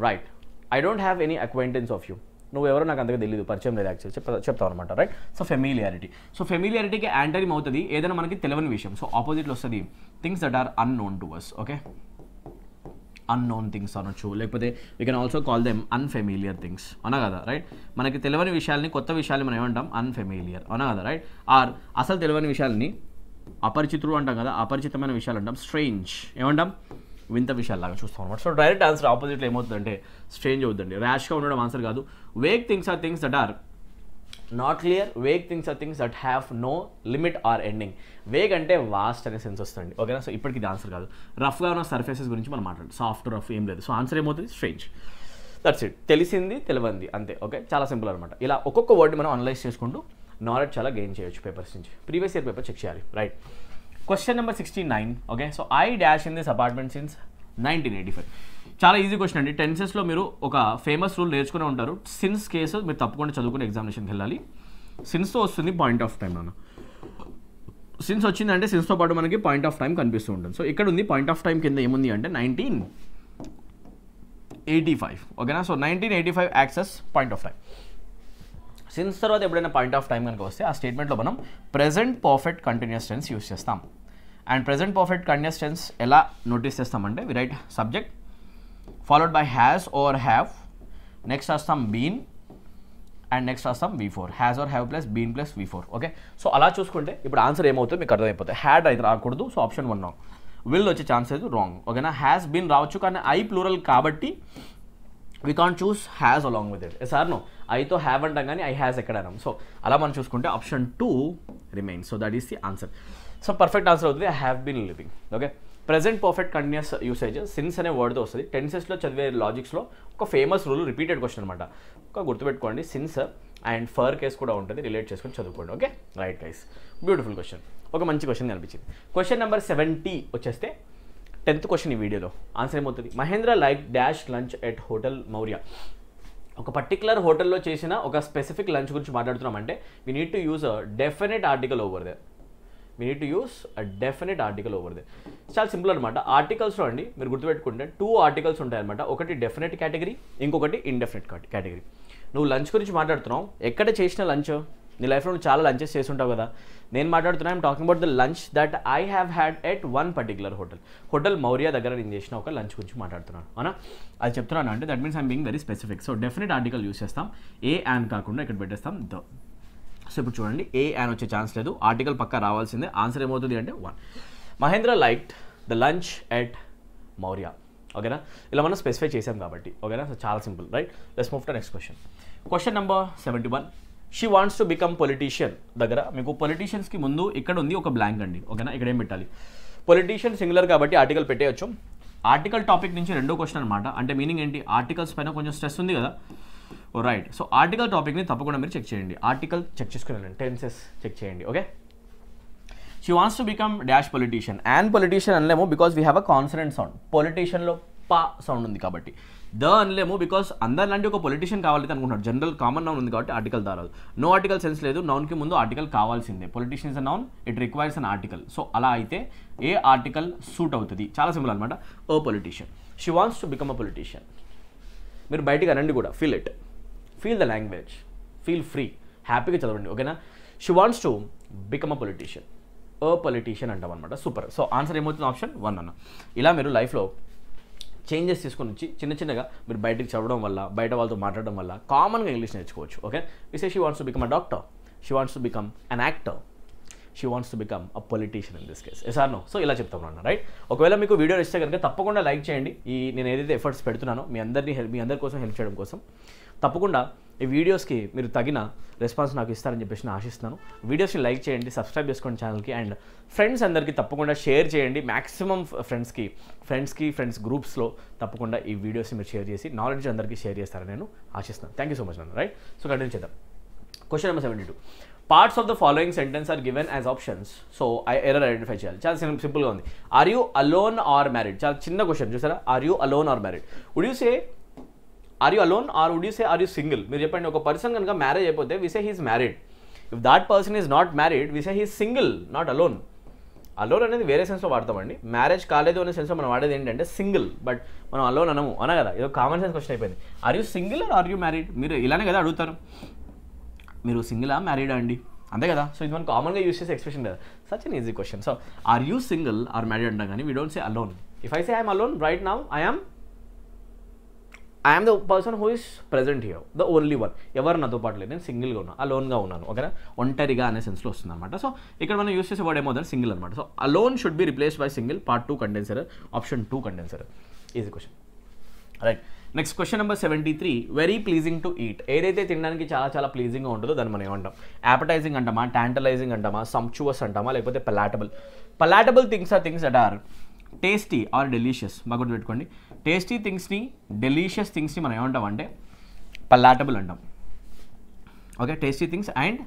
right. I don't have any acquaintance of you, నువ్వెవరో నాకు అంతగా తెలియదు, పరిచయం లేదు యాక్చువల్లీ చెప్తావు అనమాట, రైట్. సో ఫెమిలియారిటీ, సో ఫెమిలియారిటీకి యాంటనిమ్ అవుతుంది ఏదైనా మనకి తెలియని విషయం. సో ఆపోజిట్లో వస్తుంది things that are unknown to us, okay. Unknown things అనొచ్చు, లేకపోతే we can also call them unfamiliar things, అవునా కదా, రైట్. మనకి తెలియని విషయాల్ని, కొత్త విషయాల్ని మనం ఏమంటాం అన్ఫెమిలియర్, అవునా కదా, రైట్. ఆర్ అసలు తెలియని విషయాల్ని అపరిచితుడు అంటాం కదా, అపరిచితమైన విషయాలు అంటాం స్ట్రేంజ్, ఏమంటాం వింత విషయాల్లాగా చూస్తాం అనమాట. సో డైరెక్ట్ ఆన్సర్ ఆపోజిట్లో ఏమవుతుందంటే స్ట్రేంజ్ అవుతుందండి. ర్యాష్గా ఉండడం ఆన్సర్ కాదు. Vague things are things that are not clear, vague things are things that have no limit or ending. Vague అంటే వాస్ట్ అనే సెన్స్ వస్తుంది, ఓకేనా. సో ఇప్పటికి ఇది ఆన్సర్ కాదు. రఫ్గా ఉన్న సర్ఫేసెస్ గురించి మనం మాట్లాడు, సాఫ్ట్ రఫ్ ఏం లేదు. సో ఆన్సర్ ఏమవుతుంది స్ట్రేంజ్, దట్స్ ఇట్. తెలిసింది తెలియంది అంతే, ఓకే. చాలా సింపుల్ అనమాట. ఇలా ఒక్కొక్క వర్డ్ మనం అనలైజ్ చేసుకుంటూ నాలెడ్జ్ చాలా గెయిన్ చేయొచ్చు పేపర్స్ నుంచి. ప్రీవియస్ ఇయర్ పేపర్ చెక్ చేయాలి, right. Question number 69, okay. So I dash in this apartment since 1985. చాలా ఈజీ క్వశ్చన్ అండి. టెన్సెస్లో మీరు ఒక ఫేమస్ రూల్ నేర్చుకునే ఉంటారు. సిన్స్ కేసు మీరు తప్పకుండా చదువుకుని ఎగ్జామినేషన్కి వెళ్ళాలి. సిన్స్తో వస్తుంది పాయింట్ ఆఫ్ టైం అన్న. సిన్స్ వచ్చిందంటే సిన్స్తో పాటు మనకి పాయింట్ ఆఫ్ టైం కనిపిస్తూ ఉంటుంది. సో ఇక్కడ ఉంది పాయింట్ ఆఫ్ టైం కింద ఏముంది అంటే 1985, ఓకేనా. So 1985 access point of time. Since తర్వాత ఎప్పుడైనా పాయింట్ ఆఫ్ టైం కనుక వస్తే ఆ స్టేట్మెంట్లో మనం present perfect continuous tense use చేస్తాం. And present perfect continuous tense ఎలా నోటీస్ చేస్తామంటే we write subject followed by has or have, next వస్తాం బీన్, అండ్ నెక్స్ట్ వస్తాం V4, has or have plus been plus V4, okay. So అలా చూసుకుంటే ఇప్పుడు answer ఏమవుతుంది మీకు అర్థమైపోతుంది. హ్యాడ్ అయితే రాకూడదు, సో ఆప్షన్ 1 రాంగ్. విల్ వచ్చే ఛాన్స్ అయితే రాంగ్, ఓకేనా. హ్యాస్ బీన్ రావచ్చు కానీ ఐ ప్లూరల్ కాబట్టి we can't choose has along with it. Sir no ఐతో హ్యావ్ అంటాం కానీ ఐ హ్యాస్ ఎక్కడైనా. సో అలా మనం చూసుకుంటే option 2 remains. So that is the answer. So perfect answer అవుతుంది I have been living, okay. Present perfect continuous usage since అనే వర్డ్తో వస్తుంది. టెన్సెస్లో చదివే లాజిక్స్లో ఒక ఫేమస్ రూల్, రిపీటెడ్ క్వశ్చన్ అనమాట. ఒక గుర్తుపెట్టుకోండి, సిన్స్ అండ్ ఫర్ కేస్ కూడా ఉంటుంది, రిలేట్ చేసుకొని చదువుకోండి, okay. Right guys, beautiful question, ఒక మంచి క్వశ్చన్ అనిపించింది. క్వశ్చన్ నెంబర్ 70 వచ్చేస్తే 10th క్వశ్చన్ ఈ వీడియోలో. ఆన్సర్ ఏమవుతుంది? Mahendra like dash lunch at hotel Maurya. ఒక పర్టికులర్ హోటల్లో చేసిన ఒక స్పెసిఫిక్ లంచ్ గురించి మాట్లాడుతున్నామంటే we need to use a definite article over there. We need to use a definite article over there. చాలా సింపుల్ అనమాట. ఆర్టికల్స్లో అండి మీరు గుర్తుపెట్టుకుంటే 2 ఆర్టికల్స్ ఉంటాయన్నమాట. ఒకటి డెఫినెట్ కేటగిరీ, ఇంకొకటి ఇండెఫినెట్ కేటగిరీ. నువ్వు లంచ్ గురించి మాట్లాడుతున్నావు, ఎక్కడ చేసిన లంచ్? నీ లైఫ్లో నువ్వు చాలా లంచెస్ చేసి ఉంటావు కదా. నేను మాట్లాడుతున్నా I'm talking about the lunch that I have had at one particular hotel Maurya దగ్గర నేను చేసిన ఒక లంచ్ గురించి మాట్లాడుతున్నాను, అవునా? అది చెప్తున్నాను అంటే that means I'm being very specific. So definite article use చేస్తాం. ఏ యాన్ కాకుండా ఇక్కడ పెట్టేస్తాం ద. సో ఇప్పుడు చూడండి, ఏ యాన్ వచ్చే ఛాన్స్ లేదు, ఆర్టికల్ పక్కా రావాల్సిందే. ఆన్సర్ ఏమవుతుంది అంటే 1. Mahendra liked the lunch at Maurya, ఓకేనా? ఇలా మనం స్పెసిఫై చేసాం కాబట్టి, ఓకేనా? సో చాలా simple, right? Let's move to next question. Question number 71. She wants to become politician దగ్గర మీకు పొలిటీషియన్స్కి ముందు ఇక్కడ ఉంది ఒక బ్లాంక్ అండి, ఓకేనా? ఇక్కడ ఏం పెట్టాలి? పొలిటీషియన్ సింగులర్ కాబట్టి ఆర్టికల్ పెట్టేయచ్చు. ఆర్టికల్ టాపిక్ నుంచి రెండో క్వశ్చన్ అనమాట. అంటే మీనింగ్ ఏంటి? ఆర్టికల్స్ పైన కొంచెం స్ట్రెస్ ఉంది కదా, ఓ రైట్. సో ఆర్టికల్ టాపిక్ని తప్పకుండా మీరు చెక్ చేయండి. ఆర్టికల్ చెక్ చేసుకుని వెళ్ళండి, టెన్సెస్ చెక్ చేయండి, okay? She wants to become dash politician. And politician అనలేము because we have a consonant sound. పొలిటీషియన్లో పా సౌండ్ ఉంది కాబట్టి. ద అనలేము బికాస్ అందరిలాంటి ఒక పొలిటీషియన్ కావాలి అనుకుంటున్నారు. జనరల్ కామన్ నౌన్ ఉంది కాబట్టి ఆర్టికల్ దారాదు. నో ఆర్టికల్ సెన్స్ లేదు, నౌన్కి ముందు ఆర్టికల్ కావాల్సిందే. Politician is a noun, it requires an article. So అలా అయితే ఏ ఆర్టికల్ సూట్ అవుతుంది? చాలా సింపుల్ అనమాట, ఓ politician. She wants to become a politician. మీరు బయటికి అనండి కూడా, feel it, feel the language, feel free, హ్యాపీగా చదవండి, ఓకేనా? She wants to become a politician, ఓ పొలిటీషియన్ అంటాం అనమాట. సూపర్. సో ఆన్సర్ ఏమవుతుంది? ఆప్షన్ 1 అన్న. ఇలా మీరు లైఫ్లో చేంజెస్ తీసుకొని వచ్చి చిన్న చిన్నగా మీరు బయటికి చదవడం వల్ల, బయట వాళ్ళతో మాట్లాడడం వల్ల కామన్గా ఇంగ్లీష్ నేర్చుకోవచ్చు, okay? We say she wants to become a doctor, she wants to become an actor, she wants to become a politician in this case. Yes or no? So ఇలా చెప్తాను అన్న, రైట్? ఒకవేళ మీకు వీడియో ఇస్తే కనుక తప్పకుండా లైక్ చేయండి. నేను ఏదైతే ఎఫర్ట్స్ పెడుతున్నానో మీ అందరి కోసం హెల్ప్ చేయడం కోసం తప్పకుండా ఈ వీడియోస్కి మీరు తగిన రెస్పాన్స్ నాకు ఇస్తారని చెప్పేసి నేను ఆశిస్తున్నాను. వీడియోస్ని లైక్ చేయండి, సబ్స్క్రైబ్ చేసుకోండి ఛానల్కి, అండ్ ఫ్రెండ్స్ అందరికీ తప్పకుండా షేర్ చేయండి. మ్యాక్సిమం ఫ్రెండ్స్ గ్రూప్స్లో తప్పకుండా ఈ వీడియోస్ని మీరు షేర్ చేసి నాలెడ్జ్ అందరికీ షేర్ చేస్తారని నేను ఆశిస్తున్నాను. థ్యాంక్ యూ సో మచ్ అన్న, రైట్? సో కంటిన్యూ చేద్దాం. Question number 72. Parts of the following sentence are given as options. So error identify చేయాలి. చాలా సింపుల్గా ఉంది. Are you alone or married? చాలా చిన్న క్వశ్చన్ చూసారా. Are you alone or married? Would you say are you alone or would you say are you single? మీరు చెప్పండి. ఒక పర్సన్ కనుక మ్యారేజ్ అయిపోతే we say he's married. If that person is not married we say he's single, not alone. Alone అనేది వేరే సెన్స్లో వాడతామండి. Marriage కాలేదు అనే సెన్స్లో మనం వాడేది ఏంటంటే సింగిల్, బట్ మనం అలోన్ అనము. అనా కదా, ఏదో కామన్ సెన్స్ క్వశ్చన్ అయిపోయింది. Are you single or are you married? మీరు ఇలానే కదా అడుగుతారు. మీరు సింగిలా మ్యారీడా అండి, అంతే కదా. సో ఇది మనం కామన్గా యూస్ చేసే ఎక్స్ప్రెషన్ కదా. Such an easy question. So are you single or married అంటాం కానీ we don't say alone. If I say I'm alone right now, I am the person who is present here, the only one. ఎవరు నాతో పాటు లేదు, నేను సింగిల్గా ఉన్నాను, అలోన్గా ఉన్నాను. ఓకేనా, ఒంటరిగా అనే సెన్స్లో వస్తుంది అనమాట. సో ఇక్కడ మనం యూస్ చేసే వర్డ్ ఏమవుతుంది, సింగిల్ అనమాట. So alone should be replaced by single. Part 2 condenser, option 2 condenser. Easy question. Right, next question number 73. Very pleasing to eat. ఏదైతే తినడానికి చాలా చాలా ప్లీజింగ్గా ఉంటుందో దాన్ని మనం ఏమంటాం? యాపటైజింగ్ అంటామా, టాంటలైజింగ్ అంటామా, సంప్చువస్ అంటామా, లేకపోతే palatable? Palatable things are things that are tasty or delicious. బాగా గుర్తుపెట్టుకోండి, టేస్టీ థింగ్స్ని, డెలీషియస్ థింగ్స్ని మనం ఏమంటాం అంటే పలాటబుల్ అంటాం. Okay, tasty things and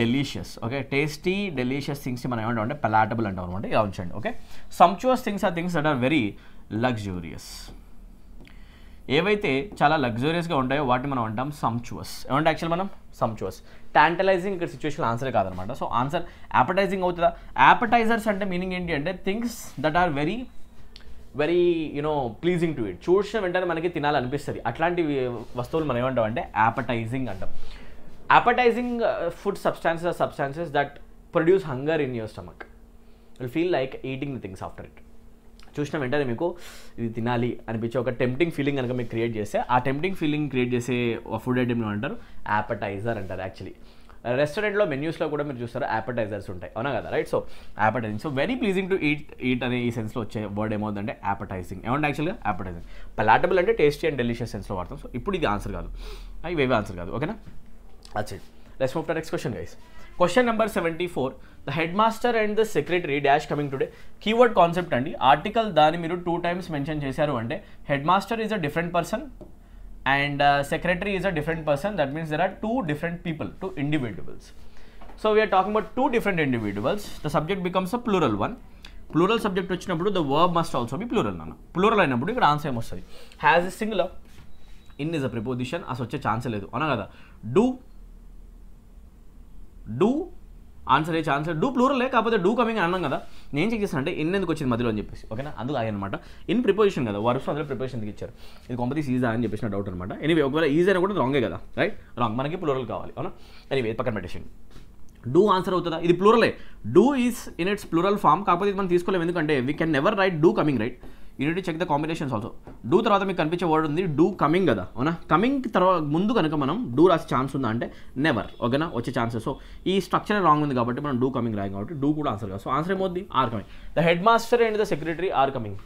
delicious. Okay, tasty delicious థింగ్స్ని మనం ఏమంటాం అంటే పలాటబుల్ అంటాం అనమాట. ఇలా ఉంచండి. Okay, sumptuous things are things that are very luxurious. ఏవైతే చాలా లగ్జూరియస్గా ఉంటాయో వాటిని మనం అంటాం సంప్చువస్. ఏమంటే యాక్చువల్ మనం సంప్చువస్. టాంటలైజింగ్ ఇక్కడ సిచ్యువేషన్ ఆన్సరే కాదనమాట. సో ఆన్సర్ యాపటైజింగ్ అవుతుందా? యాపటైజర్స్ అంటే మీనింగ్ ఏంటి అంటే things that are very very pleasing to it. చూసిన వెంటనే మనకి తినాలనిపిస్తుంది. అట్లాంటి వస్తువులు మనం ఏమంటాం అంటే యాపటైజింగ్ అంటాం. Appetizing food substances that produce hunger in your stomach. Will feel like eating the things after it. చూసిన వెంటనే మీకు ఇది తినాలి అనిపించే ఒక టెంప్టింగ్ ఫీలింగ్ కనుక మీకు క్రియేట్ చేస్తే, ఆ టెంప్టింగ్ ఫీలింగ్ క్రియేట్ చేసే ఫుడ్ ఐటెంని అంటారు యాపటైజర్ అంటారు. యాక్చువల్లీ రెస్టారెంట్లో మెన్యూస్లో కూడా మీరు చూస్తారు యాపటైజర్స్ ఉంటాయి, అవునా కదా. Right, so appetizing. So very pleasing to eat అనే ఈ సెన్స్లో వచ్చే వర్డ్ ఏమవుతుందంటే యాపటైజింగ్. ఏమంటే యాక్చువల్గా యాపటైజింగ్. పలాటబుల్ అంటే టేస్టీ అండ్ డెలిషియస్ సెన్స్లో వాడతాం. సో ఇప్పుడు ఇది ఆన్సర్ కాదు, ఇవేవి ఆన్సర్ కాదు. ఓకేనా, అచ్చే. Let's move to next question guys. Question number 74. The headmaster and the secretary dash coming today. Keyword concept అండి. ఆర్టికల్ దాన్ని మీరు 2 times మెన్షన్ చేశారు అంటే head master is a different person and secretary is a different person. That means there are 2 different people, 2 individuals. So we are talking about 2 different individuals. The subject becomes a plural one. Plural subject వచ్చినప్పుడు the verb must also be plural అన్న. Plural అయినప్పుడు ఇక్కడ answer ఏమొస్తుంది? Has is singular, in is a preposition, అసలు వచ్చే chance లేదు, అవునా కదా. డూ ఆన్సర్ ఏ ఛాన్స్. డూ ప్లూరలే, కాకపోతే డూ కమింగ్ అన్నాం కదా. నేను చెక్ చేస్తాను అంటే ఇన్ ఎందుకు వచ్చింది మధ్యలో అని చెప్పేసి. ఓకేనా, అందుకు అనమాట. ఇన్ ప్రిపోజిషన్ కదా, వర్బ్స్ అందులో ప్రిపోజిషన్ ఎందుకు ఇచ్చారు? ఇది కొంపతీస్ ఈజా అని చెప్పేసిన డౌట్ అనమాట. ఎనీవే, ఒకవేళ ఈజీ అయినా కూడా రాంగే కదా. Right, wrong. మనకి ప్లూరల్ కావాలి, అవునా. ఎనీవే పక్కన పెట్టేసింది. డూ ఆన్సర్ అవుతుందా? ఇది ప్లూరలే. Do is in its plural form, కాకపోతే ఇది మనం తీసుకోలేము. ఎందుకంటే we can never write do coming. Right, you need to check the combinations also. Do తర్వాత మీకు కనిపించే వర్డ్ ఉంది డూ కమింగ్ కదా, అవునా. కమింగ్ తర్వాత ముందు కనుక మనం డూ రాసే ఛాన్స్ ఉందా అంటే నెవర్. ఓకేనా, వచ్చే ఛాన్సెస్. సో ఈ స్ట్రక్చర్ రాంగ్ ఉంది కాబట్టి మనం డూ కమింగ్ రాయం కాబట్టి డూ కూడా ఆన్సర్ కాదు. సో ఆన్సర్ ఏమవుద్ది? Are coming. The headmaster and the secretary are coming.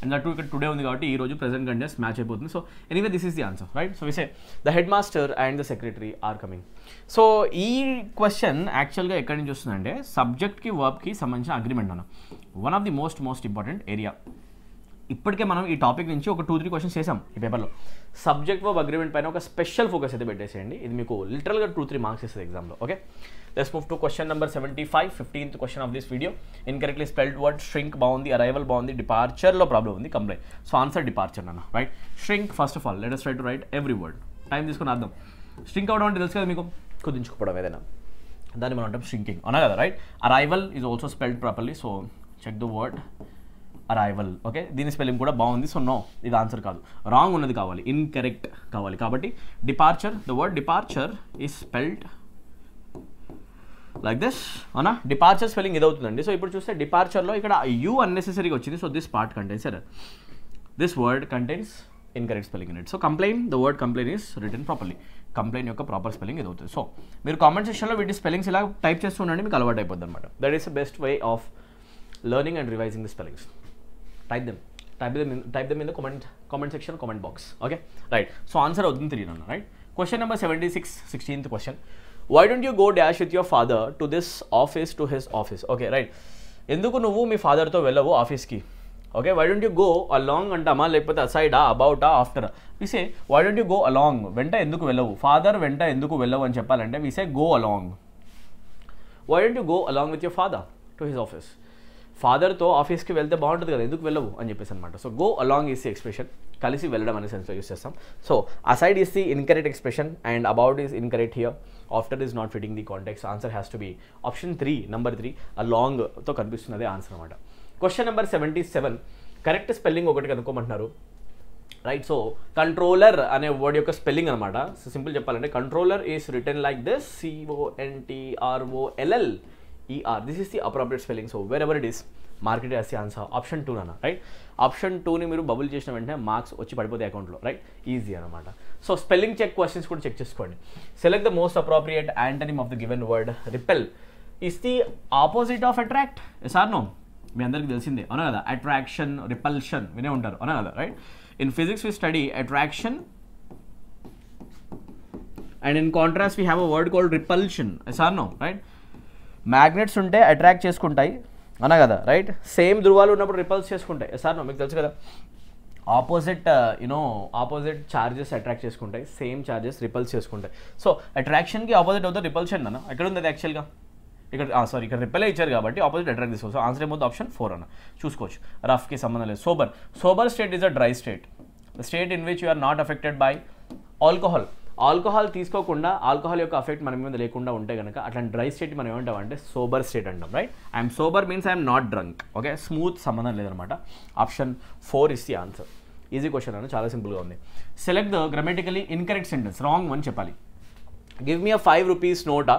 And that ఇక్కడ టుడే ఉంది కాబట్టి ఈ రోజు ప్రెసెంట్ కంటిన్యూస్ మ్యాచ్ అయిపోతుంది. So anyway this is the answer. Right, so we say the headmaster and the secretary are coming. So ఈ question యాక్చువల్గా ఎక్కడి నుంచి వస్తుందంటే సబ్జెక్ట్కి వర్బ్కి సంబంధించిన అగ్రిమెంట్ అన్న. One of the most important area. ఇప్పటికే మనం ఈ టాపిక్ నుంచి ఒక 2-3 క్వశ్చన్స్ చేసాం ఈ పేపర్లో. సబ్జెక్ట్ వర్బ్ అగ్రిమెంట్ పైన ఒక స్పెషల్ ఫోకస్ అయితే పెట్టేసేయండి. ఇది మీకు లిటరల్గా 2-3 మార్క్స్ ఇస్తుంది ఎగ్జామ్లో. Okay, let's move to question number 75, 15th question of this video. Incorrectly spelled word shrink బాగుంది, అరైవల్ బాగుంది, డిపార్చర్లో ప్రాబ్లం ఉంది, కంప్లైంట్. సో ఆన్సర్ డిపార్చర్ అన్న. Right, shrink first of all let us try to write every word. Time తీసుకుని అర్థం. Shrink అవడం అంటే తెలుసు కదా మీకు, కుదించుకోవడం ఏదైనా, దాన్ని మనం అంటాం ష్రింకింగ్, అవునా కదా. Right, arrival is also spelled properly. So check the word arrival. Okay, దీని స్పెల్లింగ్ కూడా బాగుంది. సో నో, ఇది ఆన్సర్ కాదు, రాంగ్ ఉన్నది కావాలి, ఇన్కరెక్ట్ కావాలి. కాబట్టి departure, the word departure is spelled like this, అవునా. డిపార్చర్ స్పెల్లింగ్ ఇది అవుతుందండి. సో ఇప్పుడు చూస్తే డిపార్చర్లో ఇక్కడ యూ అన్నెసెసరీగా వచ్చింది. So this part contains error. This word contains incorrect spelling in it. So complaint, the word complaint is return properly. Complaint యొక్క proper spelling ఇది అవుతుంది. సో మీరు కామెంట్ సెక్షన్లో వీటి స్పెల్లింగ్స్ ఇలా టైప్ చేస్తూ ఉండండి, మీకు అలవాటు అయిపోద్ది అనమాట. That is the best way of learning and revising the spellings. Type them in the comment section, comment box. Okay, right. So answer అవుతుంది 3 అన్న. రైట్, క్వశ్చన్ నెంబర్ 76, 16th క్వశ్చన్. Why don't you go dash with your father to this office to his office. Okay, right. ఎందుకు నువ్వు మీ ఫాదర్తో వెళ్ళవు ఆఫీస్కి? Okay, why don't you go along అంటామా, లేకపోతే అసైడా, అబౌటా, after. We say why don't you go along, వెంట ఎందుకు వెళ్ళవు. ఫాదర్ వెంట ఎందుకు వెళ్ళవు అని చెప్పాలంటే we say go along. Why don't you go along with your father to his office. ఫాదర్తో ఆఫీస్కి వెళ్తే బాగుంటుంది కదా, ఎందుకు వెళ్ళవు అని చెప్పేసి అనమాట. So go along is the expression, కలిసి వెళ్ళడం అనే సెన్స్లో యూస్ చేస్తాం. So aside is the incorrect expression and about is incorrect here. After is not fitting the context. Answer has to be option 3, number 3 అలాంగ్తో కనిపిస్తున్నదే ఆన్సర్ అనమాట. Question number 77, correct spelling ఒకటి కనుక్కోమంటున్నారు. రైట్, సో కంట్రోలర్ అనే word యొక్క spelling అనమాట. So simple చెప్పాలంటే controller is return like this, CONTROLLER. This is the appropriate spelling. So wherever it is, marked as the answer option 2 అన్న. Right, option 2ని మీరు bubble చేసిన వెంటనే marks వచ్చి పడిపోతాయి అకౌంట్లో. రైట్, ఈజీ అనమాట. సో స్పెల్లింగ్ చెక్ క్వశ్చన్స్ కూడా చెక్ చేసుకోండి. Select the most appropriate antonym of the given word. Repel is the opposite of attract. Yes or no? మీ అందరికి తెలిసిందే, అవునా కదా. అట్రాక్షన్, రిపల్షన్ వినే ఉంటారు, అవునా కదా. Right, in physics we study attraction and in contrast we have a word called repulsion. Yes or no? Right, magnets ఉంటే అట్రాక్ట్ చేసుకుంటాయి, అవునా కదా. రైట్, సేమ్ ధృవాలు ఉన్నప్పుడు రిపల్స్ చేసుకుంటాయి. Yes or no? మీకు తెలుసు కదా. ఆపోజిట్ ఆపోజిట్ ఛార్జెస్ అట్రాక్ట్ చేసుకుంటాయి, సేమ్ ఛార్జెస్ రిపల్స్ చేసుకుంటాయి. సో అట్రాక్షన్కి ఆపోజిట్ అవుతుంది రిపల్షన్ అన్న. ఎక్కడ ఉంది అది యాక్చువల్గా? ఇక్కడ సారీ, ఇక్కడ రిపెల్ ఇచ్చారు కాబట్టి ఆపోజిట్ అట్రాక్ట్ తీసుకోవచ్చు. సో ఆన్సర్ ఏమవుతుంది? ఆప్షన్ 4 అన్న. చూసుకోవచ్చు, రఫ్కి సంబంధం లేదు. Sober state is a dry state, the state in which you are not affected by alcohol. Alcohol తీసుకోకుండా ఆల్కహాల్ యొక్క ఎఫెక్ట్ మన మీద లేకుండా ఉంటే కనుక అట్లాంటి డ్రై స్టేట్ మనం ఏమంటాం అంటే సోబర్ స్టేట్ అంటాం. Right, I'm sober means I'm not drunk. Okay, smooth సంబంధం లేదనమాట. Option 4 is the answer. Easy question అన్న, చాలా సింపుల్గా ఉంది. Select the grammatically incorrect sentence. Wrong అని చెప్పాలి. గివ్ మీ అ 5 రూపీస్ నోటా,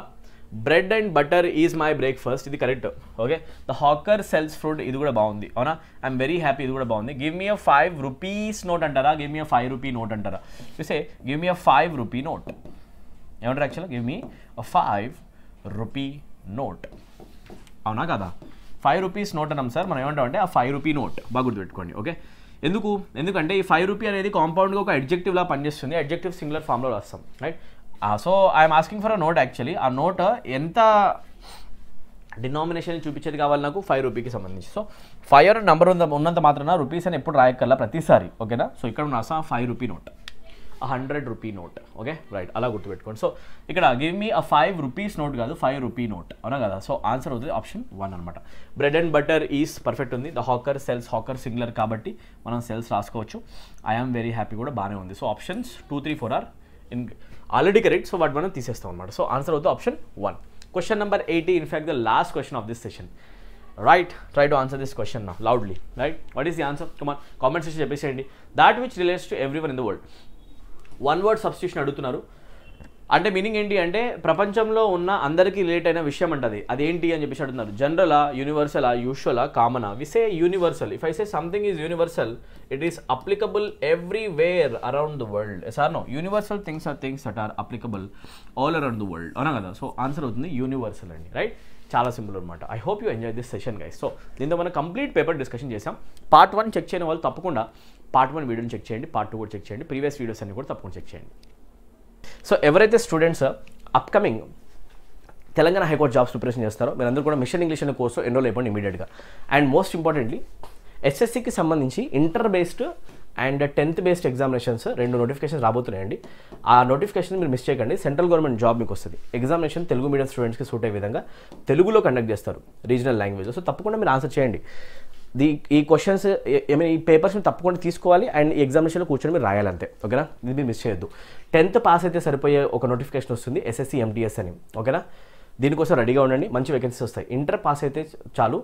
bread and butter is my breakfast. ఇది correct. Okay, the hawker sells fruit. ఇది కూడా బాగుంది, అవునా. I'm very happy. ఇది కూడా బాగుంది. Give me a 5 rupees note అంటారా, give me a 5 rupee note అంటారా? చూసే give me a 5 rupee note ఏమంటారు యాక్చువల్గా? Give me a 5 rupee note, అవునా కదా. 5 రూపీస్ నోట్ అన్నాం సార్, మనం ఏమంటాం అంటే ఆ 5 రూపీ నోట్. బాగా గుర్తుపెట్టుకోండి. ఓకే, ఎందుకంటే ఈ 5 రూపీ అనేది కాంపౌండ్గా ఒక అడ్జెక్టివ్ లా పనిచేస్తుంది. అడ్జెక్టివ్ సింగులర్ ఫామ్లో రాస్తాం. Right, so I'm asking for a note. Actually ఆ నోట్ ఎంత డినామినేషన్ చూపించేది కావాలి నాకు? 5 రూపీకి సంబంధించి. సో 5 అనే నెంబర్ ఉన్నంత మాత్రాన రూపీస్ అని ఎప్పుడు రాయక్కర్లా ప్రతిసారి. ఓకేనా. సో ఇక్కడ రాసా 5 rupee note, 100 rupee note. Okay, right, అలా గుర్తుపెట్టుకోండి. సో ఇక్కడ give me a 5 rupees note కాదు, 5 రూపీ నోట్, అవునా కదా. సో ఆన్సర్ అవుతుంది ఆప్షన్ 1 అనమాట. Bread and butter is perfect ఉంది. The hawker sells, hawker singular కాబట్టి మనం సెల్స్ రాసుకోవచ్చు. ఐఎమ్ వెరీ హ్యాపీ కూడా బాగానే ఉంది. So options 2, 3, 4 are already correct. So వాటి మనం తీసేస్తాం అనమాట. సో ఆన్సర్ అవుతుంది option 1. Question number 80, in fact the last question of this session. Right, try to answer this question now loudly. Right, what is the answer? Come on, comment section చెప్పేసేయండి. That which relates to everyone in the world. One word substitution అడుగుతున్నారు. అంటే meaning ఏంటి అంటే ప్రపంచంలో ఉన్న అందరికీ relate అయిన విషయం అంటది. అదేంటి అని చెప్పేసి అడుగుతున్నారు. జనరలా, యూనివర్సలా, యూజువలా, కామనా? We say universal. If I say something is universal, it is applicable everywhere around the world. Yes or no? Universal things are things that are applicable all around the world, అవునా కదా. సో ఆన్సర్ అవుతుంది universal అండి. Right, చాలా simple అనమాట. I hope you enjoy this session guys. So దీంతో మనం complete paper discussion చేసాం. Part 1 check చేయని వాళ్ళు తప్పకుండా పార్ట్ 1 వీడియోని చెక్ చేయండి, పార్ట్ 2 కూడా చెక్ చేయండి, ప్రీవియస్ వీడియోస్ అన్ని కూడా తప్పకుండా చెక్ చేయండి. సో ఎవరైతే students upcoming Telangana high court jobs preparation చేస్తారో మీరందరూ కూడా మిషన్ ఇంగ్లీష్ అనే కోర్సు ఎన్రోల్ అయిపోండి ఇమీడియట్గా. అండ్ మోస్ట్ ఇంపార్టెంట్లీ ఎస్ఎస్సికి సంబంధించి inter based and 10th based examinations 2 notifications రాబోతున్నాయండి. ఆ నోటిఫికేషన్ మీరు మిస్ చేయకండి. సెంట్రల్ గవర్నమెంట్ జాబ్ మీకు వస్తుంది. ఎగ్జామినేషన్ తెలుగు మీడియం స్టూడెంట్స్కి సూట్ అయ్యే విధంగా తెలుగులో కండక్ట్ చేస్తారు, రీజనల్ లాంగ్వేజ్. సో తప్పకుండా మీరు ఆన్సర్ చేయండి. ఈ క్వశ్చన్స్ ఈ పేపర్స్ని తప్పకుండా తీసుకోవాలి అండ్ ఈ ఎగ్జామినేషన్లో కూర్చొని మీరు రాయాలంతే. ఓకేనా, ఇది మీరు మిస్ చేయొద్దు. 10th పాస్ అయితే సరిపోయే ఒక నోటిఫికేషన్ వస్తుంది, ఎస్ఎస్సి ఎంటీఎస్ అని. ఓకేనా, దీనికోసం రెడీగా ఉండండి. మంచి వేకెన్సీస్ వస్తాయి. ఇంటర్ పాస్ అయితే చాలు,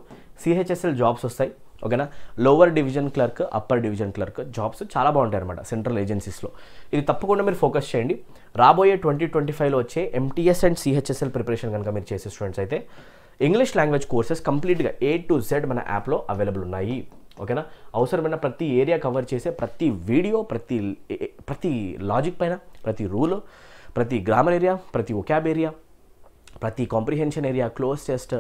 సిహెచ్ఎస్ఎల్ జాబ్స్ వస్తాయి. ఓకేనా, lower division clerk, upper division clerk jobs చాలా బాగుంటాయి అనమాట సెంట్రల్ ఏజెన్సీస్లో. ఇది తప్పకుండా మీరు ఫోకస్ చేయండి. రాబోయే 2025లో వచ్చే ఎంటీఎస్ అండ్ సిహెచ్ఎస్ఎల్ ప్రిపరేషన్ కనుక మీరు చేసే స్టూడెంట్స్ అయితే ఇంగ్లీష్ లాంగ్వేజ్ కోర్సెస్ కంప్లీట్గా A to Z మన యాప్లో అవైలబుల్ ఉన్నాయి. ఓకేనా, అవసరమైన ప్రతి ఏరియా కవర్ చేసే ప్రతి వీడియో, ప్రతి లాజిక్ పైన, ప్రతి రూల్, ప్రతి గ్రామర్ ఏరియా, ప్రతి వొకాబ్ ఏరియా, ప్రతి comprehension area, cloze test,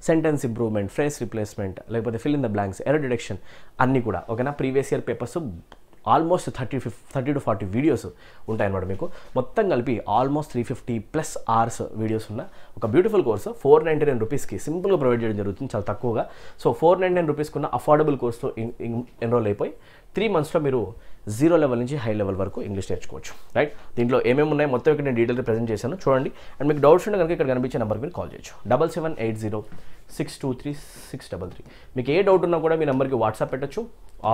sentence improvement, phrase replacement, లేకపోతే fill in the blanks, error detection అన్నీ కూడా. ఓకేనా, previous year papers almost 30 to 40 videos ఉంటాయన్నమాట. మీకు మొత్తం కలిపి ఆల్మోస్ట్ 350+ అవర్స్ వీడియోస్ ఉన్న ఒక బ్యూటిఫుల్ కోర్సు 499 రూపీస్కి సింపుల్గా ప్రొవైడ్ చేయడం జరుగుతుంది, చాలా తక్కువగా. సో 499 రూపీస్కి ఉన్న అఫోర్డబుల్ కోర్సులో ఎన్రోల్ అయిపోయి 3 monthsలో మీరు 0 లెవెల్ నుంచి హై లెవెల్ వరకు ఇంగ్లీష్ నేర్చుకోవచ్చు. రైట్, దీంట్లో ఏమేమి ఉన్నాయి మొత్తం ఇక్కడ నేను డీటెయిల్గా ప్రజెంట్ చేశాను, చూడండి. అండ్ మీకు డౌట్స్ ఉంటే కనుక ఇక్కడ కనిపించే నెంబర్కి మీరు కాల్ చేయొచ్చు, 7780623633. మీకు ఏ డౌట్ ఉన్నా కూడా మీ నెంబర్కి వాట్సాప్ పెట్టచ్చు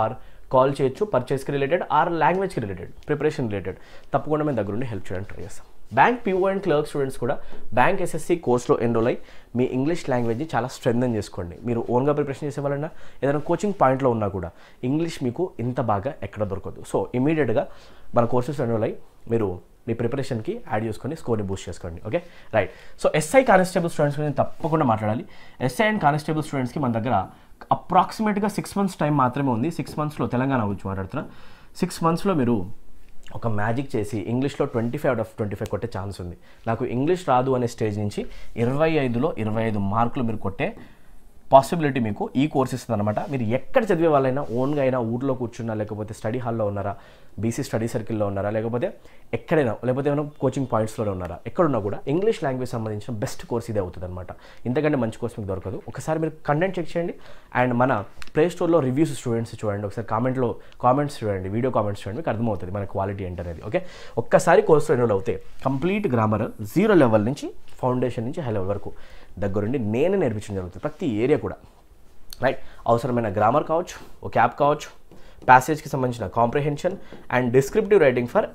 ఆర్ కాల్ చేయొచ్చు. పర్చేస్కి రిలేటెడ్ ఆర్ లాంగ్వేజ్కి రిలేటెడ్, ప్రిపరేషన్ రిలేటెడ్ తప్పకుండా మేము దగ్గరుండి హెల్ప్ చేయడానికి ట్రై చేస్తాం. Bank PO and clerk students కూడా బ్యాంక్ SSC కోర్స్లో ఎన్రోల్ అయ్యి మీ ఇంగ్లీష్ లాంగ్వేజ్ని చాలా స్ట్రెంథన్ చేసుకోండి. మీరు ఓన్గా ప్రిపరేషన్ చేసే వాళ్ళన్నా ఏదైనా కోచింగ్ పాయింట్లో ఉన్నా కూడా ఇంగ్లీష్ మీకు ఇంత బాగా ఎక్కడ దొరకదు. సో ఇమీడియట్గా మన కోర్సెస్ ఎన్రోల్ అయ్యి మీరు మీ ప్రిపరేషన్కి యాడ్ చేసుకొని స్కోర్ని బూస్ట్ చేసుకోండి. Okay, right. So SI constable students గురించి తప్పకుండా మాట్లాడాలి. SI అండ్ కానిస్టేబుల్ స్టూడెంట్స్కి మన దగ్గర అప్రాక్సిమేట్గా 6 months టైం మాత్రమే ఉంది. 6 monthsలో తెలంగాణ గురించి మాట్లాడుతున్నా. 6 monthsలో మీరు ఒక మ్యాజిక్ చేసి ఇంగ్లీష్లో 25 out of 25 కొట్టే ఛాన్స్ ఉంది. నాకు ఇంగ్లీష్ రాదు అనే స్టేజ్ నుంచి 25లో 25 మార్కులు మీరు కొట్టే పాసిబిలిటీ మీకు ఈ కోర్స్ ఇస్తుంది అనమాట. మీరు ఎక్కడ చదివే వాళ్ళైనా, ఓన్గా అయినా, ఊర్లో కూర్చున్నా, లేకపోతే స్టడీ హాల్లో ఉన్నారా, BC స్టడీ సర్కిల్లో ఉన్నారా, లేకపోతే ఎక్కడైనా, లేకపోతే ఏమైనా కోచింగ్ పాయింట్స్లో ఉన్నారా, ఎక్కడున్నా కూడా ఇంగ్లీష్ లాంగ్వేజ్ సంబంధించిన బెస్ట్ కోర్స్ ఇదే అవుతుంది అనమాట. ఇంతకంటే మంచి కోర్స్ మీకు దొరకదు. ఒకసారి మీరు కంటెంట్ చెక్ చేయండి అండ్ మన ప్లే స్టోర్లో రివ్యూస్ స్టూడెంట్స్ చూడండి, ఒకసారి కామెంట్స్ చూడండి, వీడియో కామెంట్స్ చూడండి, మీకు అర్థమవుతుంది మన క్వాలిటీ ఏంటనేది. ఓకే, ఒక్కసారి కోర్సులో ఎన్రోల్ అవుతే కంప్లీట్ గ్రామర్ 0 లెవెల్ నుంచి ఫౌండేషన్ నుంచి హై లెవెల్ వరకు దగ్గరుండి నేనే నేర్పించడం జరుగుతుంది, ప్రతి ఏరియా కూడా. రైట్, అవసరమైన గ్రామర్ కావచ్చు, ఒక యాప్ కావచ్చు, ప్యాసేజ్కి సంబంధించిన comprehension and descriptive writing for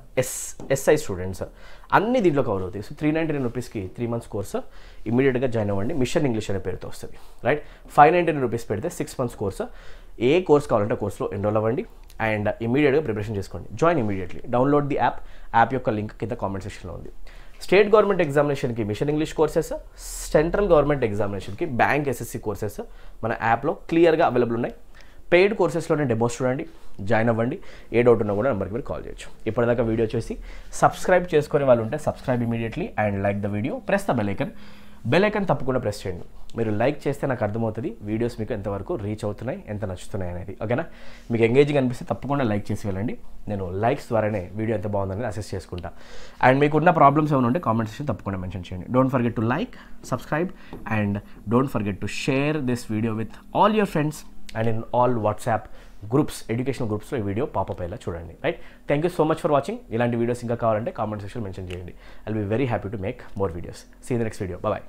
SI students అన్ని దీంట్లో కవర్ అవుతాయి. సో 399 రూపీస్కి 3 months కోర్సు ఇమీడియట్గా జాయిన్ అవ్వండి. మిషన్ ఇంగ్లీష్ అనే పేరుతో వస్తుంది. రైట్, 599 రూపీస్ పెడితే 6 months కోర్సు. ఏ కోర్స్ కావాలంటే కోర్సులో ఎన్రోల్ అవ్వండి అండ్ ఇమీడియట్గా ప్రిపరేషన్ చేసుకోండి. Join immediately. Download the app యొక్క లింక్ కింద కామెంట్ సెక్షన్లో ఉంది. స్టేట్ గవర్నమెంట్ ఎగ్జామినేషన్కి mission English courses, central government ఎగ్జామినేషన్కి బ్యాంక్ SSC కోర్సెస్ మన యాప్లో క్లియర్గా అవైలబుల్ ఉన్నాయి. పెయిడ్ కోర్సెస్లోనే డెమోస్ చూడండి, జాయిన్ అవ్వండి. ఏ డౌట్ ఉన్నా కూడా నెంబర్కి మీరు కాల్ చేయొచ్చు. ఇప్పటిదాకా వీడియో చూసి సబ్స్క్రైబ్ చేసుకునే వాళ్ళు ఉంటే subscribe immediately and like the video, press the bell icon తప్పకుండా ప్రెస్ చేయండి. మీరు లైక్ చేస్తే నాకు అర్థమవుతుంది వీడియోస్ మీకు ఎంతవరకు రీచ్ అవుతున్నాయి, ఎంత నచ్చుతున్నాయి అనేది. ఓకేనా, మీకు ఎంగేజింగ్ అనిపిస్తే తప్పకుండా లైక్ చేసి వెళ్ళండి. నేను లైక్స్ ద్వారానే వీడియో ఎంత బాగుందని అసెస్ చేసుకుంటా. అండ్ మీకున్న ప్రాబ్లమ్స్ ఏమైనా ఉంటే కామెంట్ సెక్షన్ తప్పకుండా మెన్షన్ చేయండి. Don't forget to like, subscribe and don't forget to share this video with all your friends and in all WhatsApp groups, educational గ్రూప్స్లో ఈ వీడియో పాపప్ అయ్యేలా చూడండి. Right, thank you so much for watching. ఇలాంటి videos ఇంకా కావాలంటే comment section mention చేయండి. I will be very happy to make more videos. See in the next video. Bye.